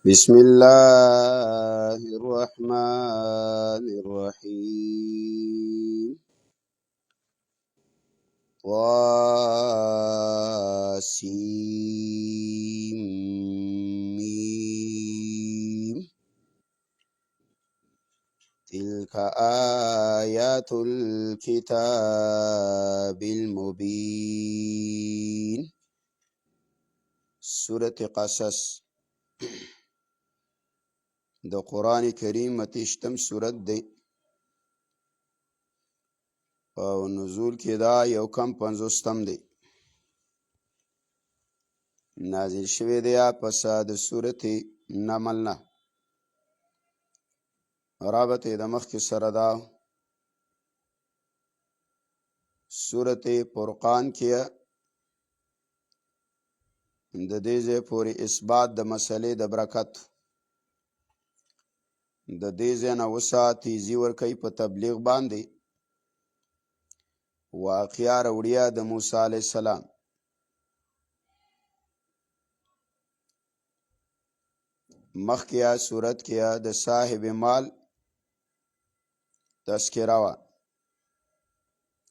بسم الله الرحمن الرحيم طاسيم تلك آيات الكتاب المبين سورة قصص د قرآن کریم متشتم سورت دی او نزول کې دا یو کم پنځوستم دی. نازل شوی دی پس د سورت نمل نه. رابط د مخکې سره دا سورت فرقان کې د دې ځای پورې اثبات د مسلې د برکت د دې ځای نه وسه تیزي ورکوي په تبلیغ باندې واقعه راوړیا د موسی علیه السلام. مخکې صورت کې د صاحب مال تذکره وه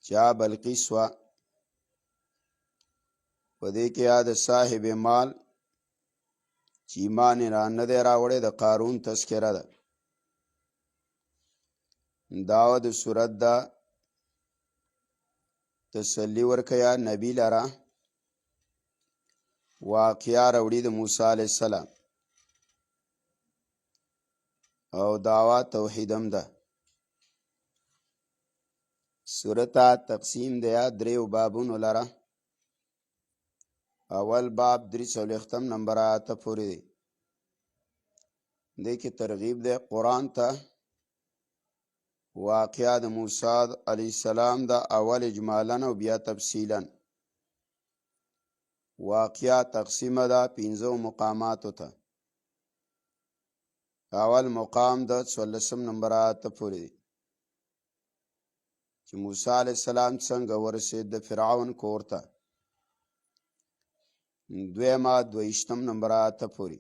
چې بلقیس وه. په دې کې د صاحب مال چې ایمان یې نه دی راوړی د قارون تذکره ده. دا د صورت دا تسلی ورکوي نبی لره واقعه راوړي د موسی علیه السلام او دعوه توحیدم ده. صورت تقسیم دی دریو بابونو لره. اول باب 340 نمبر آیات پورې دی. دې کې ترغیب دی قرآن ته. واقعه د موسی علیه السلام دا اول اجمالا او بیا تفصیلا. واقعه تقسیمه ده 15 مقاماتو ته. اول مقام د 14 نمبر آیات پورې دی چې موسی علیه السلام څنګه ورسېد د فرعون کور ته. دویمه 22 نمبر آیات پورې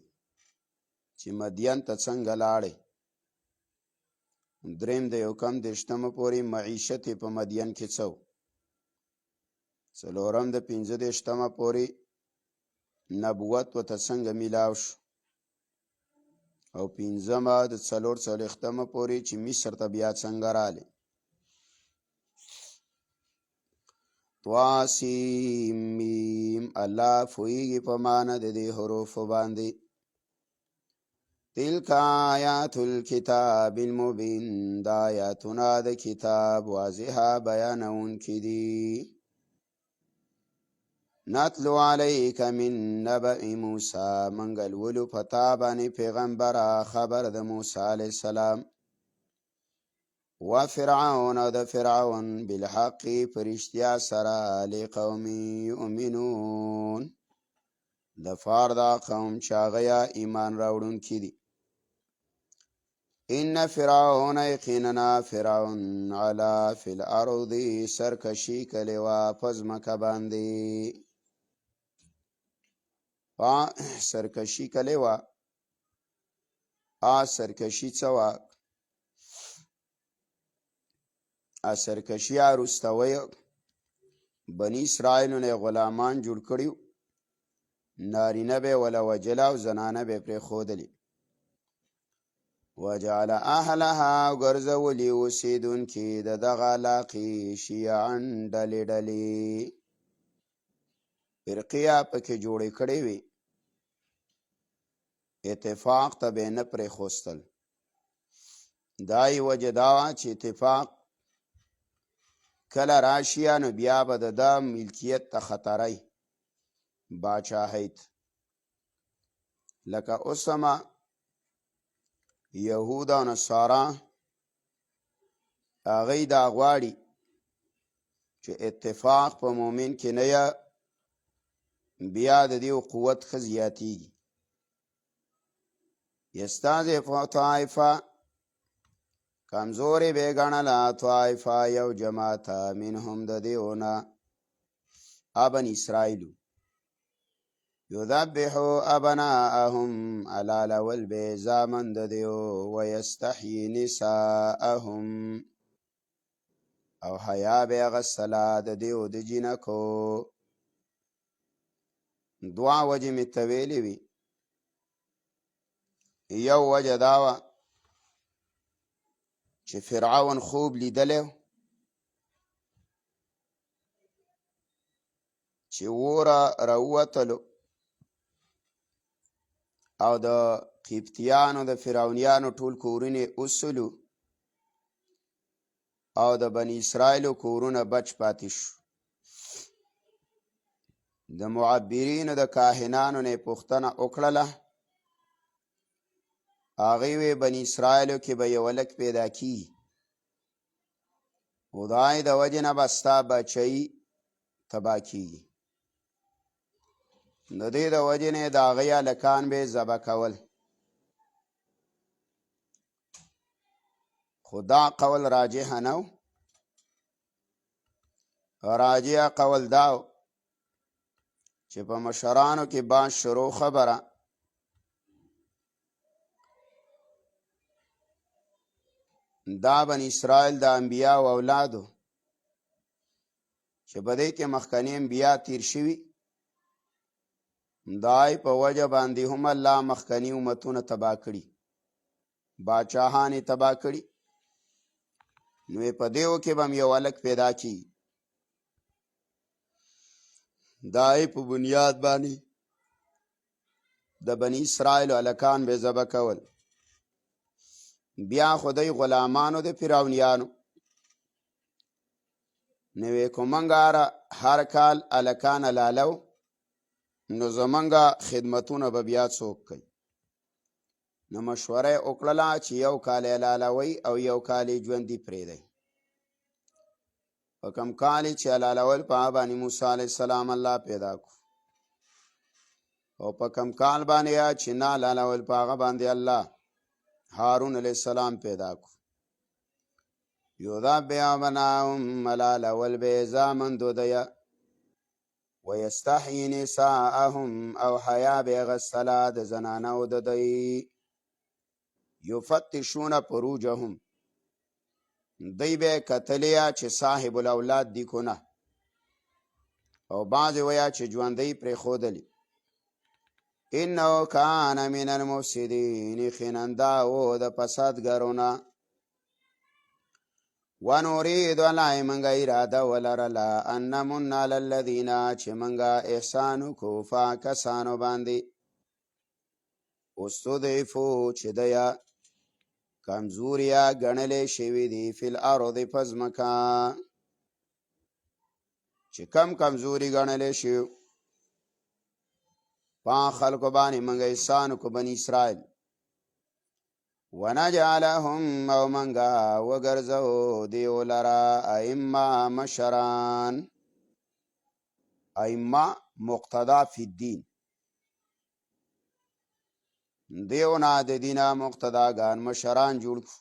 چې مدین ته څنګه لاړې. دریم د 1 پورې معیشت په مدین کې څه. څلورم د 15 پورې نبوت ورته څنګه میلاو شو. او پنځمه د 44 پورې چې مصر ته بیا څنګه راغلی. طاسیم میم الله پوهیږي په معنی د دې حروفو باندې. تلک آیات الکتاب المبین دا آیاتونه د کتاب واضحه بیانونکي دي. نتلو علیک من نبأ موسی منګ لولو پتا باندې پیغمبره خبر د موسی علیه السلام و فرعون د فرعون بالحق فرشتیا سره لقوم یؤمنون د فار دا قوم چې هغه ایمان راوړونکي دي. ان فرعون یقینا فرعون علا فی الارض سرکشي کړې وه په ځمکه باندې. سرکشي کړې وه. سرکشي څه وه؟ سرکشي وروستوی بني اسرائیلو نه غلامان جوړ کړي. نارینه به ولا وجل او زنانه به پرېښودلي. وجعل اهلها ګرځولي اوسېدونکي د دغه علاقې شیعا ډلې ډلې فرقې پکې جوړې کړې وې. اتفاق ته به نه پرېښوستل. دا یې وجه دا وه چې اتفاق کله راشي نو بیا به د ده ملکیت ته خطرای باچاهیت. لکه اوسمه یهود او نصارا هغوی دا غواړي چې اتفاق په مؤمن کې نه یا بیا د دې قوت ښه زیاتېږي. یستضعف طائفه کمزورې به ګڼله طائفه یو جماعت منهم د دېونه بني اسرائیلو یذبحو ابناءهم علالول بے زامن دیو ویستحیی نساءهم او حیا بے غسلا دیو د جنکو. دعا وجه می تویلی وی. یو وجه داوه چې فرعون خوب لیدلی چې وره راووتلو او د قبطیانو د فرعونیانو ټول کورونه اوسلو او د بني اسرائیلو کورونه بچ پاتې شو. د معبرینو د کاهنانو نه پوښتنه وکړله، هغوی وی بني اسرائیلو کې به یو هلک پیدا کیږي، خدای د وجې نه به ستا بچی تباه کیږي، د دې د وجې نه د هغوی هلکان به ذبح کول. خو دا قول راجح نه و. راجح قول دا و چې په مشرانو کې باز شروع خبره دا بني اسرائیل د انبیا و اولادو چې په دې کې مخکنی انبیا تیر شوي، دای په وجه باندې هم الله مخکنی امتونه تباه کړي، باچاهان یې تباه کړي. نو په دیو کې به هم یو هلک پیدا کیږي، دای په بنیاد باندې د بني اسرائیلو هلکان به ذبح کول. بیا خدای غلامانو د فرعونیانو نوې کومنګه هر کال هلکان لالو، نو زمونږه خدمتونه به بیا څوک کوي؟ نو مشوره یې وکړله چې یو کال یې لالوئ او یو کال یې ژوندي پرېږدئ. په کوم کال چې لالول په هغه باندې موسی علیه السلام الله پیدا کړو، او په کوم کال باندې چې نه لالول په هغه باندې الله هارون علیه السلام پیدا کړو. یذبح ابناءهم لالول به زامن دودیه ویستحیی نساءهم او حیا به غسلا د زنانو د دوی. یفتشون فروجهم دی به کتلیا چې صاحب الاولاد دی کنه، او بعض ویا چې ژوندی پرېښودلی. انه کان من المفسدین خیننده و د فسادګرونه. ونريد علای منگا اراده ولرلا ان نمن علی الذین چې منگا احسانو کو فاکسانو باندې استضعفو چې دیا کمزوریا گنلې شوی دی فی الارض پزمکا، چې کم کمزوری گنلې شو پا خلقو باندې منگا احسانو کو بنی اسرائیل. ونجعلهم او منگا وگرزو دیو لرا ائمه مشران، ائمه مقتدا فی الدین، دیونا د دینا مقتداگان مشران جوړ کو.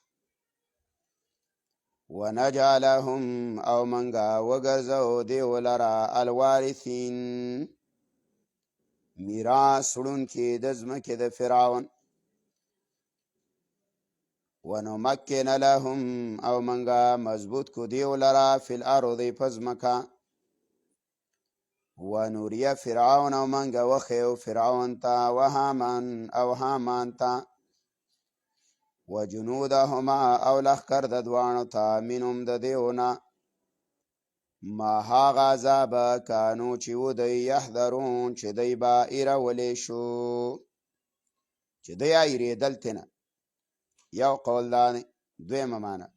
ونجعلهم او منگا وگرزو دیو لرا الوارثین میراث وړون کې د ځمکې د فرعون. ونمکن لهم او منگا مضبوط کو دیو لرا فی الارض پزمکا. ونوری فرعون او منگا وخیو فرعون تا وهامان او هامان تا وجنودهما او لخکر د دوانو تا منهم د دیونا ما هاغ عذاب کانو چې و دی یحذرون چې دی با ایرولی شو، چې دی ایریدل تینا. یو قول دانی دویم مانا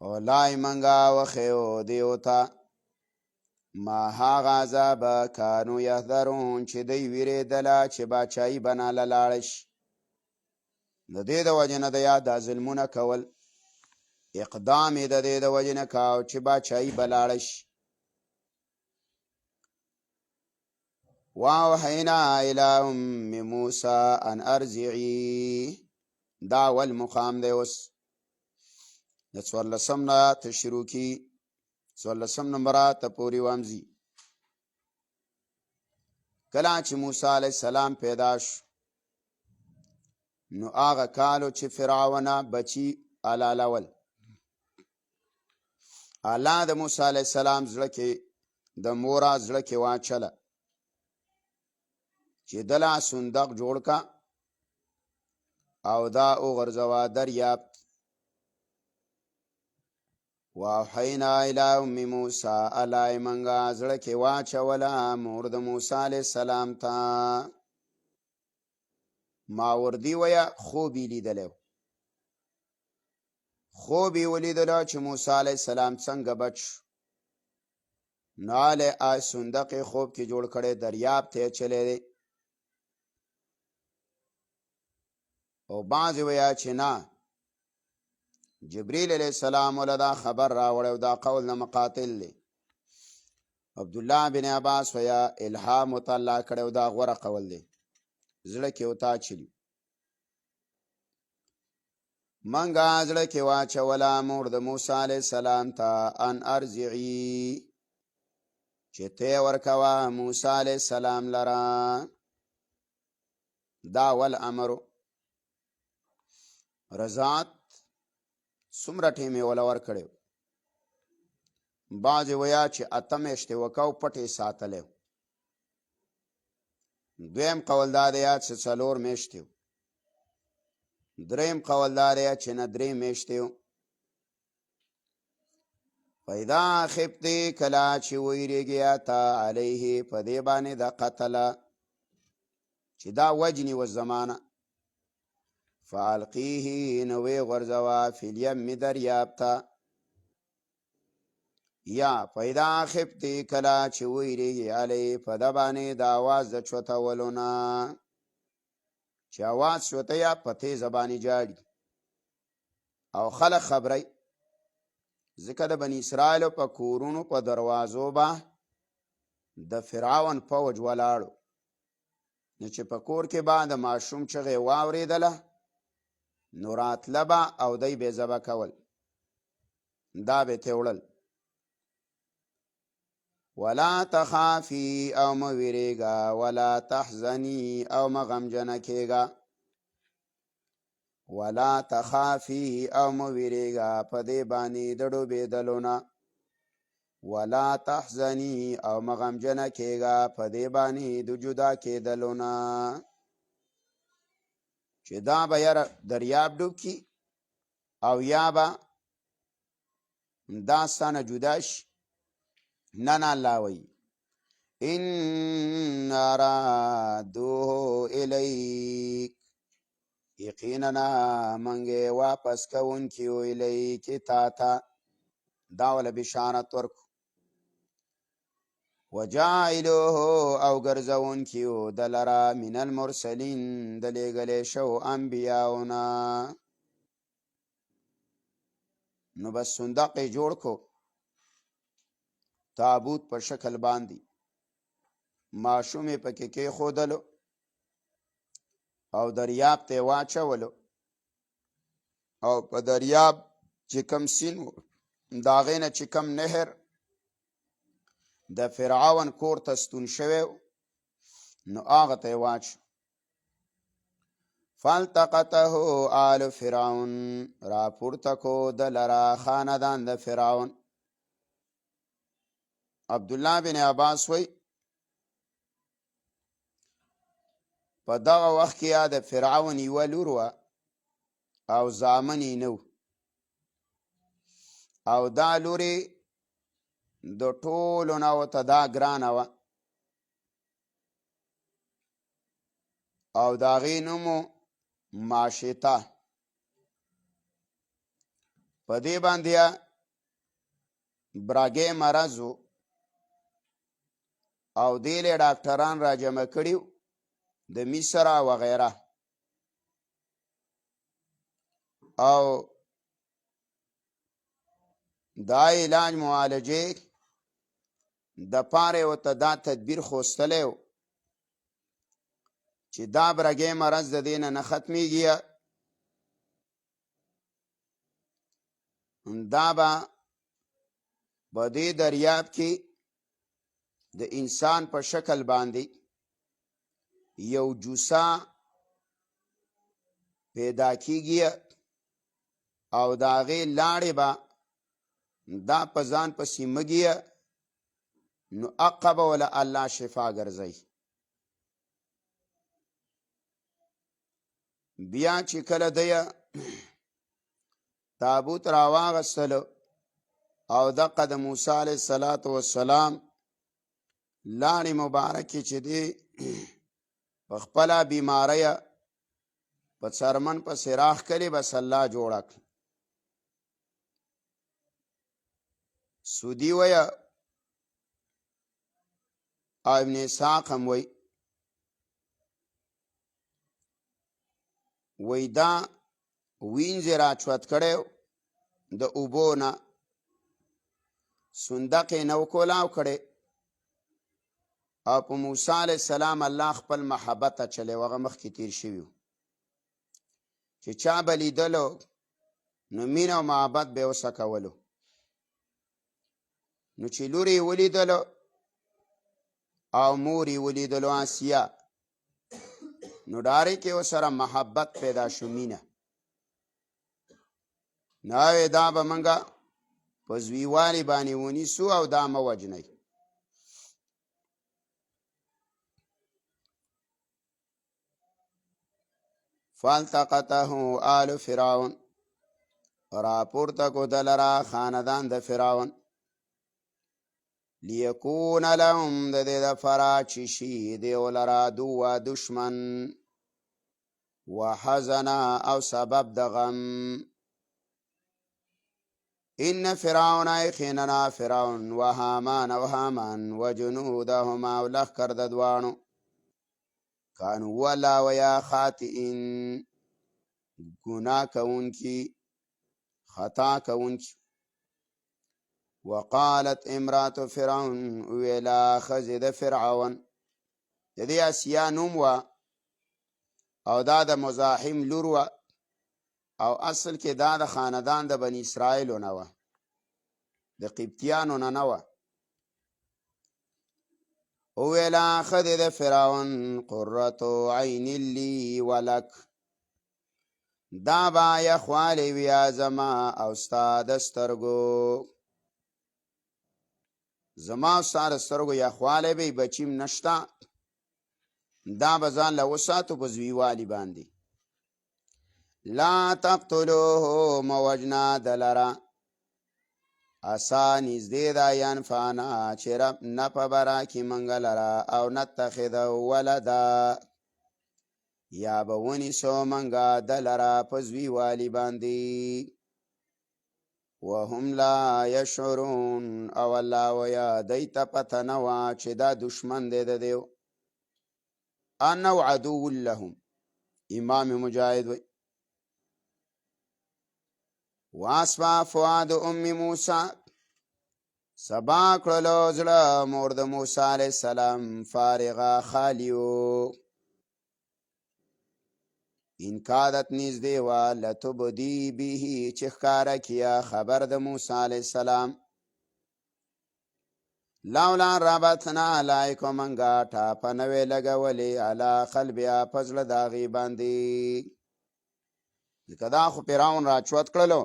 اولای منگا وخیو دیوتا ما هاغ عذاب کانو یحذرون چې دی ویریدلا چې باچایی بناله لاړش. د دې د وجه نه د یا دا ظلمونه کول اقدام د دې د وجه نه کاو چې باچایی بلاړش. واوحینا الی ام موسی ان ارضعی، دا اول مقام دی. اوس د 14 نه تشروع کی 14 نمبرات پوری وامزی. کله چې موسی علیه السلام پیدا شو نو هغه کالو چې فرعون بچي علالول الله د موسی علیه السلام زړه کې د مورا زړه کې واچله چې دلا صندوق جوړ کا او دا وغورځوه دریاب واوحینا الی ام موسی الله منګه زړه کې واچوله مور د موسی علیه السلام ته ماوردی ویا خوب یې لیدلی خوب یې ولیدله چې موسی علیه السلام څنګه بچ ناله صندوق خوب کې جوړ کړی دریاب ته چلی دی او بعضې ویا چې نه جبریل علیه السلام له دا خبر راوړی او دا قول نه مقاتل دی عبدالله بن عباس ویا الهام ورته الله کړی او دا غوره قول دی زړه کې ورته اچلي منګه زړه کې واچوله مور د موسی علیه السلام ته ان ارجعي چې ته ورکوه موسی علیه السلام لره دا ول امرو رضاعت څومره ټیم یې وله ورکړی بعضې ویا چې 8 میاشتې وکه او پټ یې ساتلی دویم قول دا دی چې 4 میاشتې و دریم قول دا دی چې نه 3 میاشتې و پیدا خفتی کله چې ویرېږي تا علیه په دې باندې د قتله چې دا وجني و زمانه فالقیه نو وی غورځوه فی الیم دریاب ته یا پیدا خفتی کله چې ویرېږي علیه په ده باندې د آواز د چوتولو نه چې آواز شوته یا په تیزه باندې جاړي او خلک خبری ځکه د بني اسرائیلو په کورونو په دروازو به د فرعون فوج ولاړو نو چې په کور کې به د ماشوم چغې واورېدله نو راتله به او دی به ذبح کول دا به ترې وړل ولا تخافي او مه ویرېږه ولا تحزني او مه غمجنه کېږه ولا تخافي او مه ویرېږه په دې باندې د ډوبېدلو نه ولا تحزني او مه غمجنه کېږه په دې باندې د جدا کېدلو نه چې دا به یاره دریاب ډوب کي او یا به دا ستانه جدا شي نه نه الله وایي ان رادوه الیک یقینا منګې واپس کوونکي و الیکې تا ته دا وله بشارت ورکو وجاعلوه او ګرځونکي و د لره من المرسلین د لېږلې شو انبیاؤنا نو بس صندوق یې جوړ کو تابوت په شکل باندې ماشوم یې پکې کېښودلو او دریاب ته یې واچولو او په دریاب چې کم سین و د هغې نه چې کم نهر د فرعون کور ته ستون شوی نو هغه ته یې واچو فالتقطه آل فرعون راپورته کو د لره خاندان د فرعون عبدالله بن عباس وی په دغه وخت کې یا د فرعون یوه لور وه او زامن یې نه او دا لورې د ټولو نه ورته دا ګرانه وه او د هغې نوم و ماشطه په دې باندې براګې مرض و او دې له ډاکټران را جمع کړي د مصر وغیره او دا علاج معالجې د پاره ورته دا تدبیر خوستلی و چې دا برګې مرض د دې نه ختمیږي دا به په دې دریاب کې د انسان په شکل باندې یو جوسه پیدا کیږي او د هغې لاړې به دا په ځان پسې مږي، نو هغه به وله الله شفا ګرځوي. بیا چې کله دی تابوت راواغستلو او دغه د موسی علیه السلام لاړې مبارکې چې دی په خپله بیماری په څرمن پسې راښکلې بس الله جوړه کړه. سودي ویه او ابن اسحاق هم وی دا وینځې را چوت کړی د اوبو نه، صندق یې نه وکولاو کړی او په موسی علیه السلام الله خپل محبت اچلی و. هغه مخکې تیر شوي و چې چا به لیدلو نو مینه او محبت به یې ورسه کولو. نو چې لور یې ولیدلو او مور یې ولیدلو آسیه، نو ډارې کې ورسره محبت پیدا شو، مینه. نو دا به موږ په زویوالي باندې ونیسو او دا مه وجنئ. فالتقطه آل فرعون، راپورته کو دلرا خاندان د فرعون، لیکون لهم د دې دپاره چې شي دیو لرا عدوه دشمن، وحزنا او سبب د غم. ان فرعون یقینا فرعون و هامان او هامان و جنودهما او لښکر د دواړو کانوا ولا ویا خاطئین ګناه کوونکي، خطا کوونکي. وقالت امرات فرعون، ویلا ښځې د فرعون، د دې اسیا نوم وه او دا د مزاحم لور وه او اصل کې دا د خاندان د بني اسرائیلو نه وه، د قبطیانو نه وه. وویلا ښځې د فرعون، قرة عین لی ولک، دا به یخوالی ویا زما او ستا د سترګو، زما او ستا د سترګو یخوالی به بچیم نشته، دا به ځان له وساتو په زویوالي باندې. لا تقتلوه موجنا دلرا، اسا نږدې ده ینفعنا چې نفع به راکړي موږ لره، او نتخذه ولدا یا به ونیسو موږ ده لره په زویوالي باندې. وهم لا یشعرون، او الله ویه دی ته پته نه وه چې دا دشمن دی د دیو. انه عدو لهم، امام مجاهد وی. واسفا فؤاد ام موسی، سبا کړلو زړه مور د موسی علیه السلام فارغه خالیو. ان کادت نږدې وه لتبدي به چې ښکاره کیه خبر د موسی علیه السلام. لولا ربطنا علیکم، منګه ټاپه نه وې لګولې علی قلبها په زړه د هغې باندې. ځکه دا خو فرعون راچوت کړلو،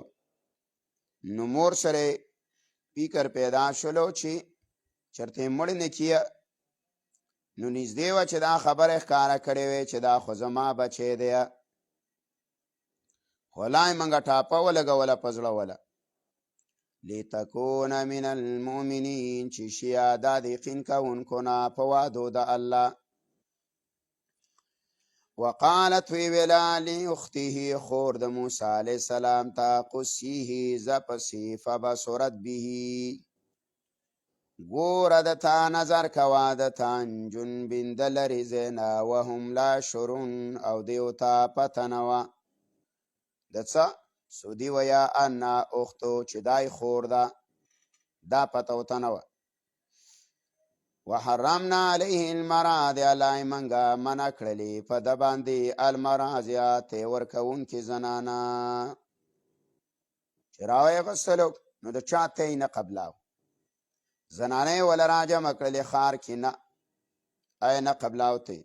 نو مور سره فکر پیدا شلو چې چرته یې مړ نه کیه، نو نږدې وه چې دا خبره ښکاره کړې وې چې دا خو زما بچی دی، خو لا یې موږ ټاپه ولګوله په زړه وله. لتکون من المؤمنین، چې شیه دا د یقین کوونکو نه په وعدو د الله. وقالت وی ویلا لاخته، خور د موسی علیه السلام ته، قصیه زپسې، فبصرت به، ګوره د تا نظر کوه د تنجن بند لرې ځاینه، وهم لا یشعرون، او دیو ته پته نه وه د څه. سودي ویه انا اختو، چې دای خور ده، دا پته ورته نه وه. وحرمنا علیه المراضع، الله یې موږه منع کړلې په ده باندې المراضع تی ورکوونکې زنانه. چې راویې غوښتلو نو د چا تی نه قبلاو، زنانه یې وله راجمع کړلې ښار کې، نه ای نه قبلاو تی.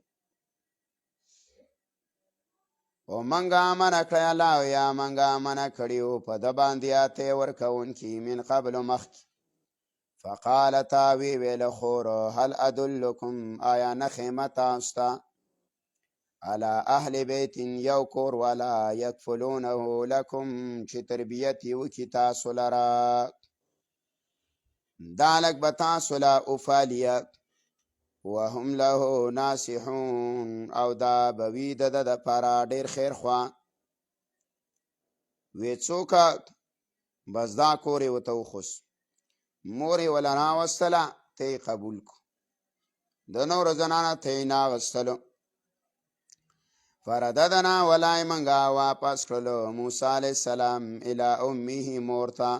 او منګه منع کړی الله یا منګه منع کړیو په د باندې اته ورکوونکي من قبل مخکې فقال تاوی ویل خور هل ادلکم آیا نخیمه تاسو ته على اهل بیت یو کور والا یکفلونه لکم چې تربیت یې وکړي تاسو لره دا لږ به تاسو له اوفالیه وهم له ناصحون او دا به وي د ده دپاره ډېر خیر خوا وی څوکه بس دا کور یې ورته وخوست مور یې وله راوستله ته یې قبول کو د نورو زنانه ته یې ناغستلو فرددنا ولای منګه واپس کړلو موسی علیه السلام الی امه مور ته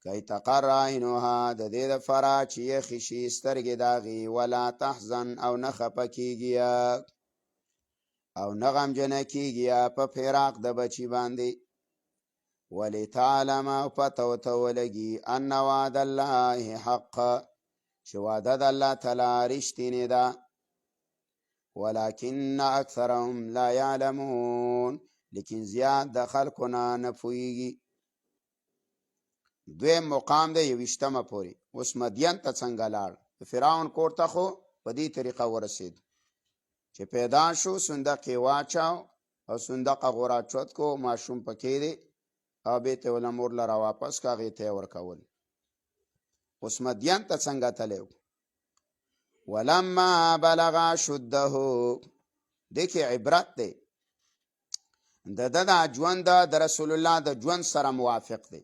کی تقر عینها د دې دپاره چې یخې شي سترګې د هغې ولا تحزن او نه خفه کېږي او نه غمجنه کېږي په فراق د بچي باندې ولتعلم او پته ورته ولګي ان وعد الله حق چې وعده د الله تعالی رښتینې ده ولكن اکثرهم لا يعلمون لیکن زیاد د خلکو نه پوهېږي دویم مقام دی 20 پورې اوس مدین ته څنګه لاړ فرعون کور ته خو په دې طریقه ورسېد چې پیدا شو صندوق یې واچاو او صندوق غورا چوت کو ماشوم پکې دی او بیت ول مور لره واپس کاغې ته ورکول اوس مدین ته څنګه تلو ولما بلغ شده دکې عبرت دی د ژوند د رسول الله د ژوند سره موافق دی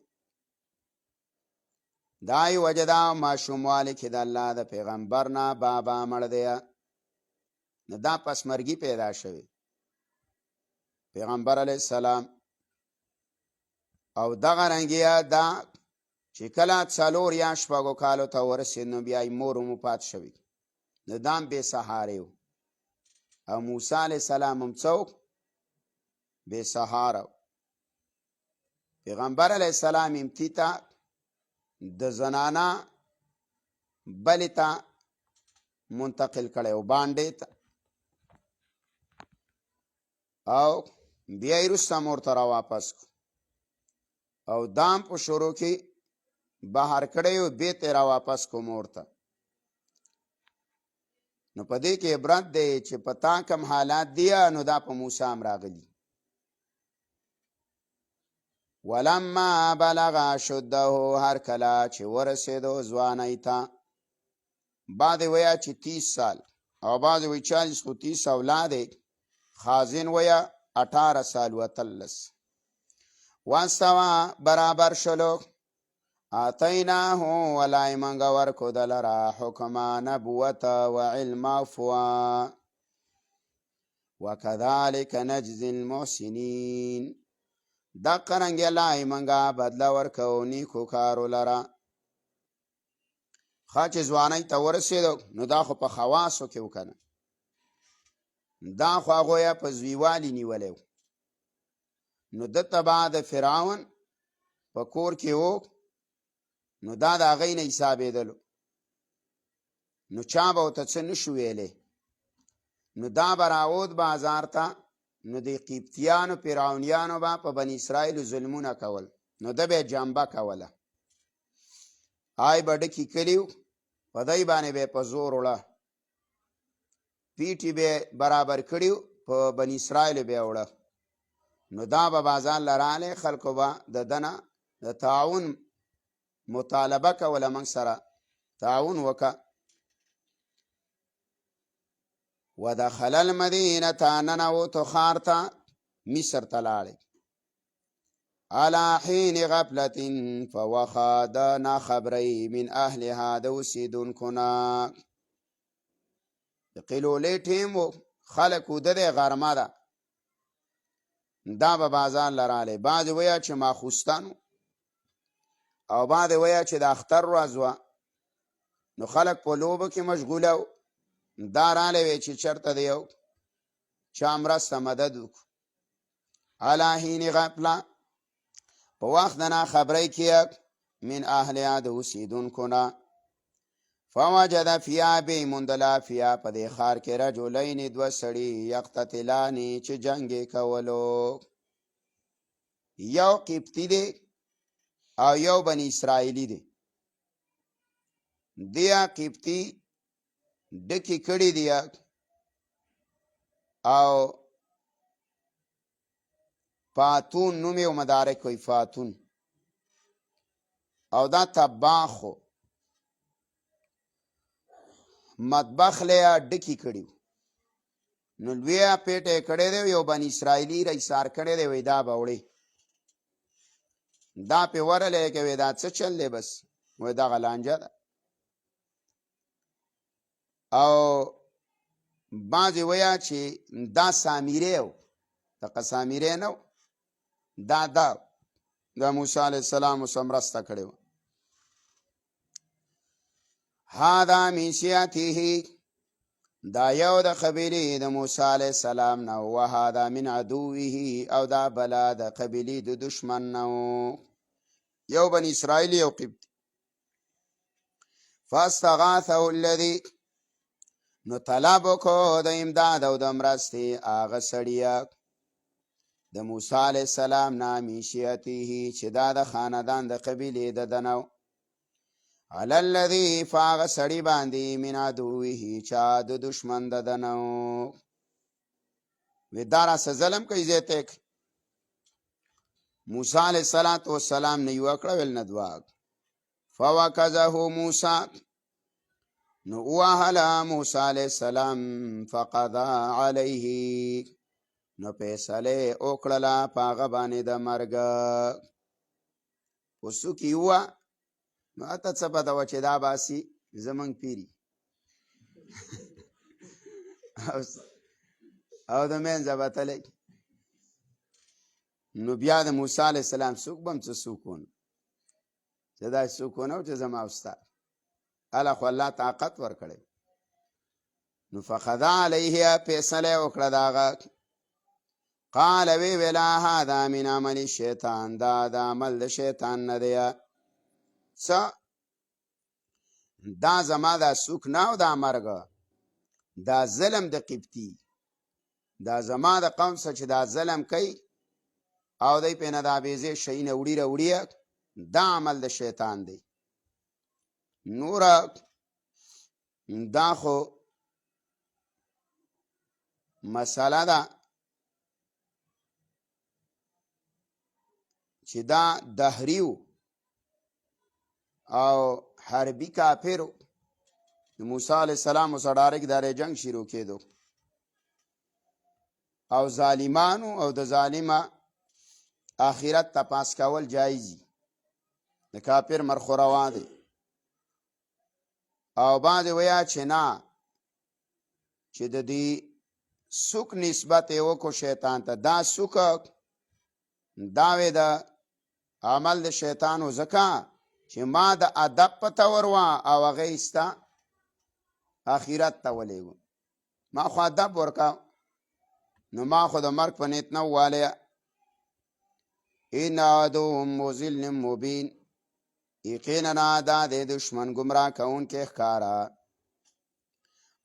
دای وجدا ماشوموالی کې د الله د پیغمبر نه بابا مړ دی نه دا پس مرګي پیدا شوی پیغمبر علیه السلام او دغه رنګیا دا چې کله 4 یا 6 کالو ته ورسېد نو بیا یې مور وفات شوی نو دام بې سهاره و او موسی علیه السلام هم څوک بې سهاره پیغمبر علیه السلام امتی ته د زنانا بلی ته منتقل کړی و باندې ته او بیا یې وروسته مور ته را واپس کو او دام په شروع کې بهر کړی و بیرته را واپس کو مور ته نو په دې کې عبرت دی چې په تا کم حالات دی نو دا په موسی هم راغلي ولما بلغ شده هر کله چې ورسېدو ځوانۍ ته بعد ویا چې 30 سال او بعد وی 40 خو 30 اولاد خازن ویا 18 سال وتلس وانستوا برابر شلو آتیناه ولای منگا ورکو دلرا حکما نبوت و علم افوا وکذالک نجزی المحسنین دا قرنگ لای منگا بدلا ورکو نیکو کارو لرا خواچ زوانی تا ورسیدو نو دا خو په خواسو کیو کنه دا خو هغوی په زویوالی نیولیو نو د تبع د فرعون په کور کې وو نو دا د هغې نه حسابېدلو نو چا به ورته څه نشو ویلی نو دا به راود بازار ته نو د قبطیانو فرعونیانو به په بني اسرائیلو ظلمونه کول نو ده به جنبه کوله آی به ډکي کلیو په دی باندې به په زور وړه پیټي به برابر کړیو په بني اسرائیلو به وړه نو دا به بازار لراله خلکو به د دنه د تعاون مطالبه کوله موږ سره تعاون وکړه ودخل المدینه ننوتو ښار ته مصر ته لاړې على حين غفلة فوخا د ناخبرۍ من اهلها د اوسېدونکو نه د قیلولې ټیم و خلکو د دې غرمه ده دا به بازار لراله بعض ویا چې ماخوستن او بعض ویا چې د اختر ورځ وه نو خلک په لوبو کې مشغوله و دا راله وی چې چرته د یو چا مرسته مدد وکړو علی حین غفله په وخت د ناخبرۍ کې من اهلها د اوسېدونکو نه فوجد فيها بی مندلا فيها په دې ښار کې رجلین دوه سړي یقتتلانی چې جنګ کولو، یو قبطی دی او یو بنی اسرائیلی دی. دیا قبطی ډکی کړي دی او فاتون نوم یې مدارک کوي فاتون، او دا طباخو مطبخ لیا ډکی کړي نو لویا پیټه کړي دی. یو بنی اسرائیلی رئیسار کړي دی، وی دا باوړي دا په ورلې کې وی دا څه چل دی، بس وی دا غلانجه ده. او بعضې ویا چې دا سامیری و، دقه سامیری نه و، دا موسی علیه السلام اوسه مرسته کړې وه. هذا من شیعته، دا یو د قبیلې د موسی علیه السلام نه، وهذا من عدوه، او دا بلا د قبیلې د دشمن نه، یو بني اسرائیل یو قبطي. فاستغاثه الذي، نو طلب وکړو د امداد او د مرستې هغه سړي د موسی علیه السلام نه، من شیعته چې دا د خاندان د قبیلې د ده نه، علی الذي فاغه سړي باندې من عدوه چا د دشمن د ده نه وی دا راسه ظلم کوي زیته. موسی علیه السلام نه یوه کړه ویل نه دوه. فوکزه موسی، نو وهله موسی علیه السلام فقضا علیه، نو فیصله وکړله په هغه باندې د مرګ. وسوکي وه نو اته څه پته وه چې دا باسي زمونږ پیري او د منځه بتلی. نو بیا د موسی علیه السلام څوک به هم څه څوک ونه چې دا څوک ونه و چې زما او ستا هله خو الله طاقت ورکړی. نو فقضا علیه فیصله یې وکړه د هغه. قال وی ویلا هذا من عمل الشیطان، دا د عمل د شیطان نه دی. څه دا زما دا سوک نه او دا مرګ، دا ظلم د قبطي، دا زما د قوم څه چې دا ظلم کوي او دی پې نه دا بیزې شیونه وړي راوړي، دا عمل د شیطان دی. نوره دا خو مسله ده چې دا دهریو او حربي کافرو د موسی علیه السلام سره ډایرکټ دارې جنگ شروع کېدو، او ظالمانو او د ظالمه آخرت تپاس کول جایزي، د کافر مرخو روا دی. او بعضې ویا چې نه، چې د دې سوک نسبت یې وکړو شیطان ته، دا سوک دا وې د عمل د شیطان و، ځکه چې ما د ادب په طور وه او هغه یې ستا آخرت ته ولېږو، ما خو ادب ورکه، نو ما خو د مرګ په نیت نه ووالی. ان عدو مضل مبین، یقینا دا د دشمن گمراه کوونکی ښکاره.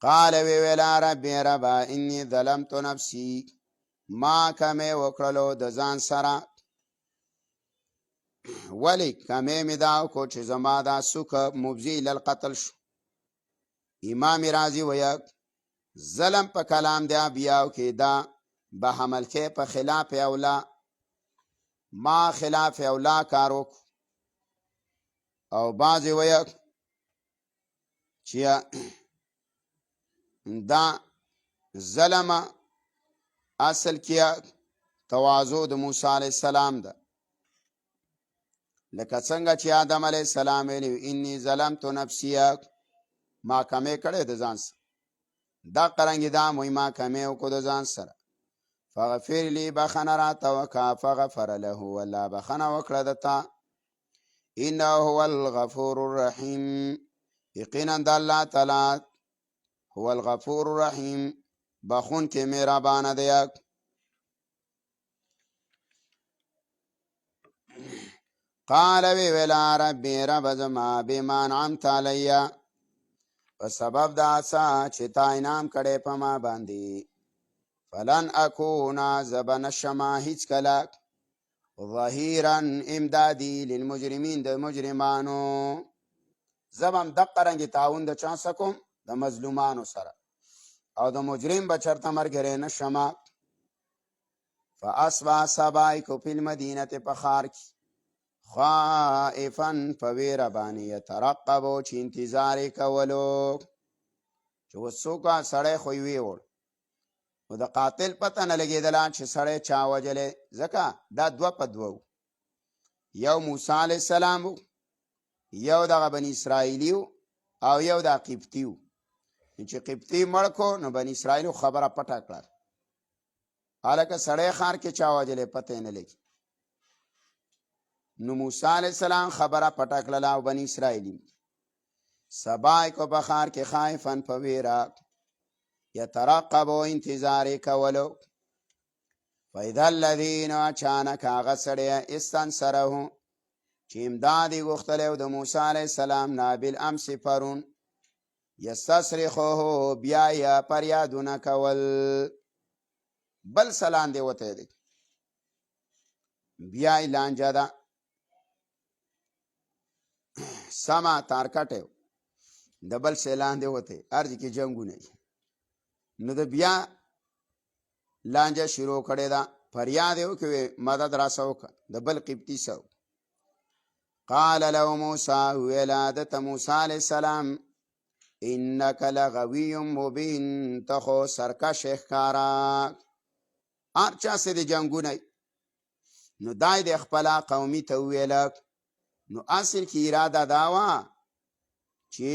قال وی ویلا ربی ربا انی ظلمت نفسی، ما کمې وکړلو د ځان سره. ولی کمې مې دا وکړو چې زما دا سوک مبزی للقتل شو. امام رازی ویه ظلم په کلام د انبیاو کې دا به حمل کې په خلاف اولا، ما خلاف اولا کار وکړو. او بعضې ویه چې دا ظلم اصل کې تواضع د موسی علیه السلام ده، لکه څنګه چې آدم علیه السلام ویلي انی ظلمت نفسی، ما کمې کړی د ځان سره، دا قرنګې دا موی ما کمې وکړو د ځان سره. فغفر لی، بخنه راته وکړه. فغفر له، الله بخنه وکړه دته. انه هو الغفور الرحیم، یقینا د الله تعالی هو الغفور الرحیم، بخون کې مهربانه دی. قال وی ویلا ربی رب زما بما انعمت علی، په سبب د آسا چې تا انعام کړی په ما باندې فلن اکونا زبن شما هیڅ کله ظهیرا امدادی للمجرمین د مجرمانو زبم دقه رنګې تعاون د چا سکم د مظلومانو سره او د مجرم به چرته ملګری نه شمه فاصبح سبای کو فی المدینه په ښار کې خائفا په ویره باندې یترقبو چې انتظار یې کولو چې اوس څوک سړی خو یې ویوړ نو د قاتل پته نه لګېدله چې سړی چا وجلی ځکه دا دوه په دوه یو موسی علیه السلام و یو دغه بني اسرائیلي او یو دا قبطي و چې قبطي مړ کو نو بني اسرائیلو خبره پټه کړه هلکه سړی ښار کې چا وجلی پته یې نه لګي نو موسی علیه السلام خبره پټه کړله او بني اسرائیلي سبا کو په ښار کې خائفن په ویره یترقبو انتظار یې کولو فاذا الذین اچانک هغه سړی استنصره چې امداد یې غوښتلی و د موسی علیه السلام نه بالامس پرون یستصرخوه بیا یې فریادونه کول بل سلام دی وتی دی بیا یې لانجه ده سمه تارکټی د بل سیلان دی وتی هر ځای کې جنګونه نو د بیا لانجه شروع کړې ده فریاد یې وکړې مدد راسه وکړه د بل قبطي سو قال له موسی ویله ده ته موسی علیه السلام انک لغوی مبین ته خو سرکش ښکاره هر چا سې د جنګونه نو دای د خپله قومي ته وویله نو اصل کې اراده دا وه چې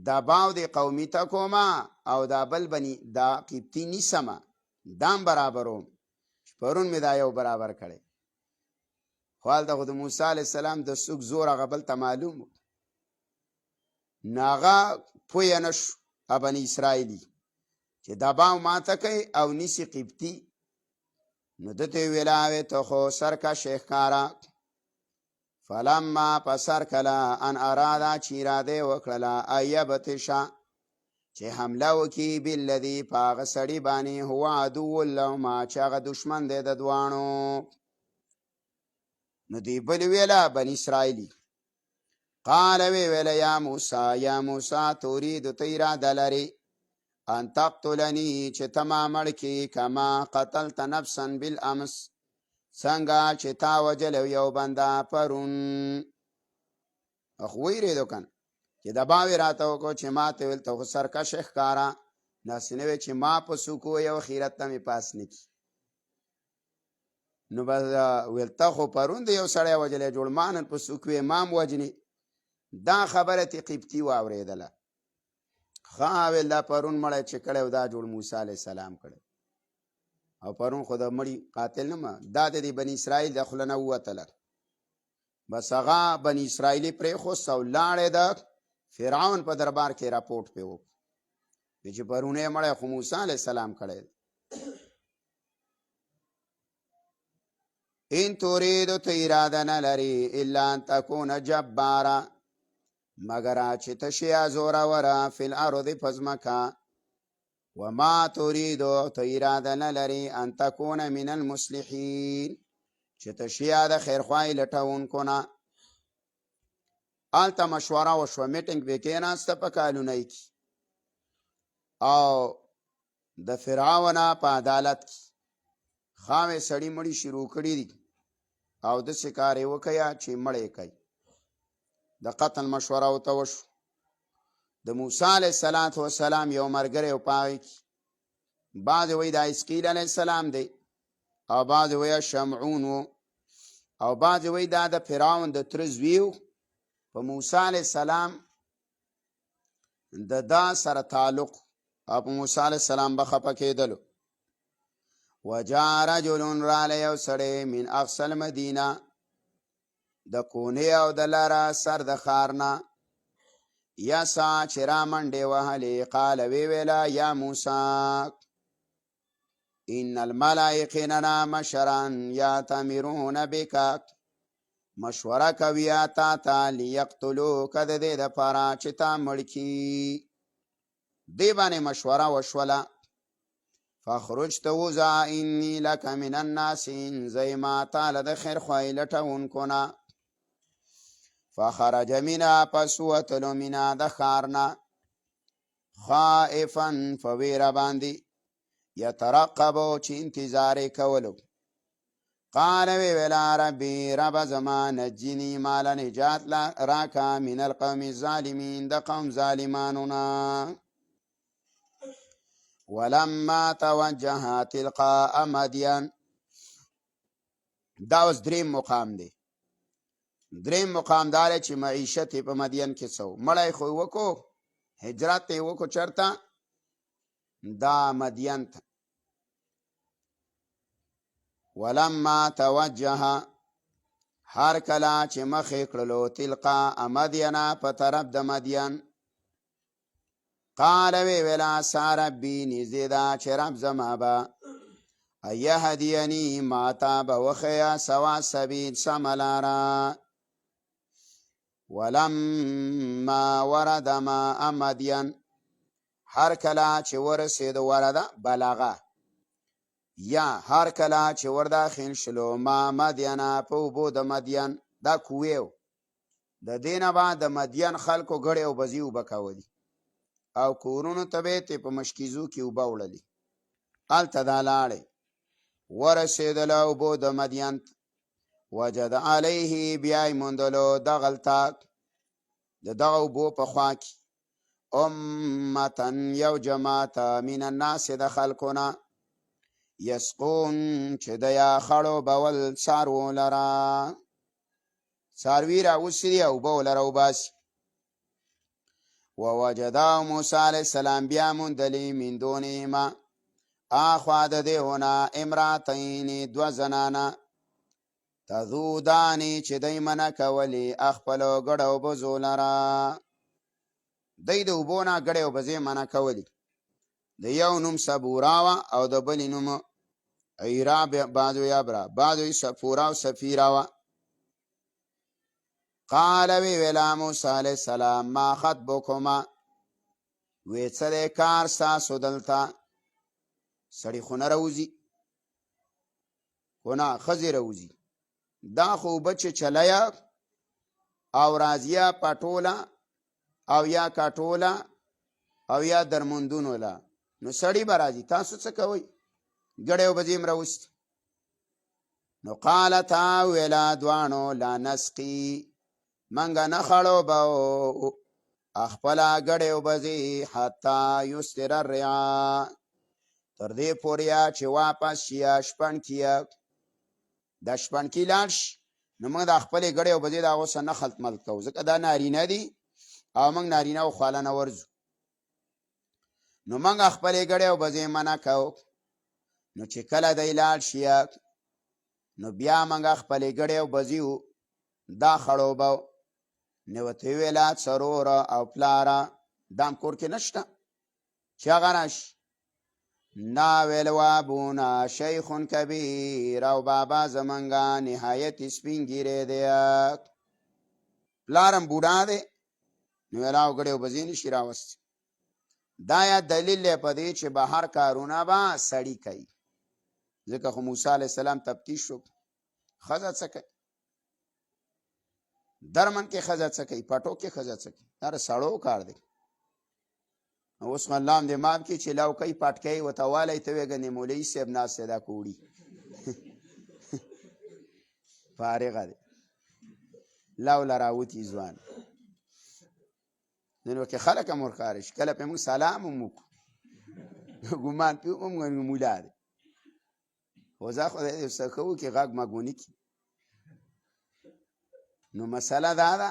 دباو د قومي ته کومه او دا بل بني دا قبطي نیسمه دام برابروم چې پرون مې دا یو برابر کړی خو هلته خو د موسی علیه السلام د څوک زور هغه بل ته معلوم و نو هغه پویه نه شو بني اسرائیلي چې دباو ماته کوي او نیسي قبطي نو ده ته یې ویله ته خو سرکشې ښکاره فلما پسر کله ان اراده چې اراده یې وکړله ایبطشه چې حمله وکړي بالذي په هغه سړي باندې هو عدو لهما چې هغه دشمن دی د دواړو نو دوی بل ویله بني اسرائیلي قال وی ویله یا موسی تريد ته اراده لرې ان تقتلني چې ته ما مړ کړې کما قتلت نفسا بالامس څنګه چې تا وجلی یو بنده پرون خو ویرېدو که نه چې دباو یې راته وکړو چې ما ته ویل ته خو سرکشه ښکاره داسې نه وی چې ما په څوک وویه خیرت ته مې پاس نه کړي نو به ویل ته خو پرون د یو سړی وجلی جوړ ما نن په څوک ویې ما هم وجنې دا خبره تې قبطي واورېدله ښه ویل دا پرون مړی چې کړی و دا جوړ موسی علیه السلام کړی او پرون خو د مړي قاتل نه ما دا د دې بني اسرائیل د خوله نه ووتله بس هغه بني اسرائیلي پرېښوست او لاړې د فرعون په دربار کې راپورټ پې وکړو چې پرون یې مړی خو موسی علیه السلام کړی ان تريدو ته اراده نه لري الا ان تکون جباره مگر چې ته شې زوروره فی الارض په ځمکه وما تريدو ته اراده نه لري ان تکون من المصلحین چې ته شې د خیرخواهي لټونکو نه هلته مشوره وشوه میټینګ پې کېناسته په کالونۍ کې او د فرعونه په عدالت کې خاوې سړي مړي شروع کړي دي او داسې کار یې وکړه چې مړ یې کوي د قتل مشوره ورته وشو د موسی علیه السلام یو ملګری و په هغې کې بعضې وایي دا اسقیل علیه السلام دی او بعضې وایي شمعون و او بعضې وایي دا د فرعون د تره زوی و په موسی علیه السلام د دا سره تعلق او په موسی علیه السلام به خفه کېدلو وجاء رجل راله یو سړی من اقصى المدینه د کونې او د لاره سر د ښار نه یسعی چې را منډې وهلې قال وی ویله یا موسی ان الملائکیننا مشران یاتمرون بک مشوره کوي تا ته لیقتلوک د دې دپاره چې تا مړ کي. دې باندې مشوره وشوله. فخرج ته وځه اني لک من الناسین، زه ما تاله د خیر خوایي لټونکو نه. فخرج منها، پس وتلو منها د ښار نه، خائفا په ویره باندې، یترقبو چې انتظار یې کولو. قال وی ویلا ربی رب زما نجنی مال نجات راکا من القوم الظالمین د قوم ظالمانو نه. ولما توجه تلقاء مدین، دا اوس دریم مقام دی. دریم مقام داره چې معیشت په مدین کې څو مړی خو وکړو، هجرت یې وکړو چرته؟ دا مدین ته. ولما توجه، هر کله چې مخې کړلو تلقاء مدین، په طرف د مدین. قال وی ویلا سا ربی، نږدې ده چې رب زما به ایهدیني ما ته به وښیه سوا سبیل سمه لاره. ولما ورد ماء مدین، هر کله چې ورسېد ورده بلغه، یا هر کله چې ورداخل شلو ما مدینه په اوبو د مدین، دا کوې و. د دې نه به د مدین خلکو ګړې او بزي اوبه کولي او کورونو ته به یې په مشکیزو کې اوبه وړلې. هلته دا لاړې، ورسېدله اوبو د مدین. وجد علیه، بیا یې موندلو دغلته د دغه اوبو په خوا کې امتن یو جماعت من الناس د خلکو نه، یسقون چې د یا خړو بول څاروو لره، څاروي راوسي او اوبه ولره وباسي. ووجده موسی علیه السلام بیا موندلي من دونهما، اخوا د دېونه امراتین دوه زنانه، تذودانې چې دی منع کولې خپلو ګډو بزو لره. دی د اوبو نه ګډې وبزې منع کولې. د یو نوم صبورا وه او د بلې نوم عیرا، بعضو یبرا، بعضو صفورا او سفیرا وه. قال وی ویلا موسی علیه السلام ما خطبکما، وی څه دی کار ستاسو دلته؟ سړي خو نه راوځي، خو نه ښځې راوځي. دا خو اوبه چې چلیه او راځیه پټوله او یا کټوله او یا درمندونو له، نو سړي به راځي. تاسو څه کوئ؟ ګړې اوبه ځې م راوستې. نو قالتا ویلا دواڼو لا نسقي، منګه نه خړوبو خپله ګړې اوبه ځې حتی یصدر الرعا، تر دې پورې چې واپس شي شپنکي، دا شپنکي لاړ شي. نو موږ د خپلې ګړې اوبه ځې د هغو سره نه خلط ملط کوو، ځکه دا نارینه دي او موږ نارینه و خواله نه ورځو. نو موږ خپلې ګړې اوبه ځې منع کوو. نو چې کله دی لاړ شي نو بیا موږ خپلې ګړې اوبه ځو دا خړوبو. نو ورته یې ویله څروره او پلاره دام کور کې نشته چې هغه راشي. نا ویل و ابونا شیخ کبیر، او بابا زمنګا نهایت سپین ګیری دی، پلارم بوډا دی. نو ویلا او ګړې اوبه ځې نشي راوستی. دا یا دلیل دی په دې چې بهر کارونه به سړي کوي، ځکه خو موسی علیه السلام تفتیش وکړو ښځه څه کوي، درمن کې ښځه څه کوي، پټو کې ښځه څه کوي، دا د سړو کار دی. اوس خو الله هم دې معاف کړي چې لوکۍ پټکۍ ورته والی ته وایې ګنې مولوي صاحب ناست دی دا کوړي فارغه دی، لو له راوتي ځوان. نن کې خلک هم ورښکاره شي، کله پرې موږ سلام هم وکړو ګمان پرې هم مولا دی، خو زه خدای دې ورسره ښه وکړي غږ مږ ونه کړي. نو مسله دا ده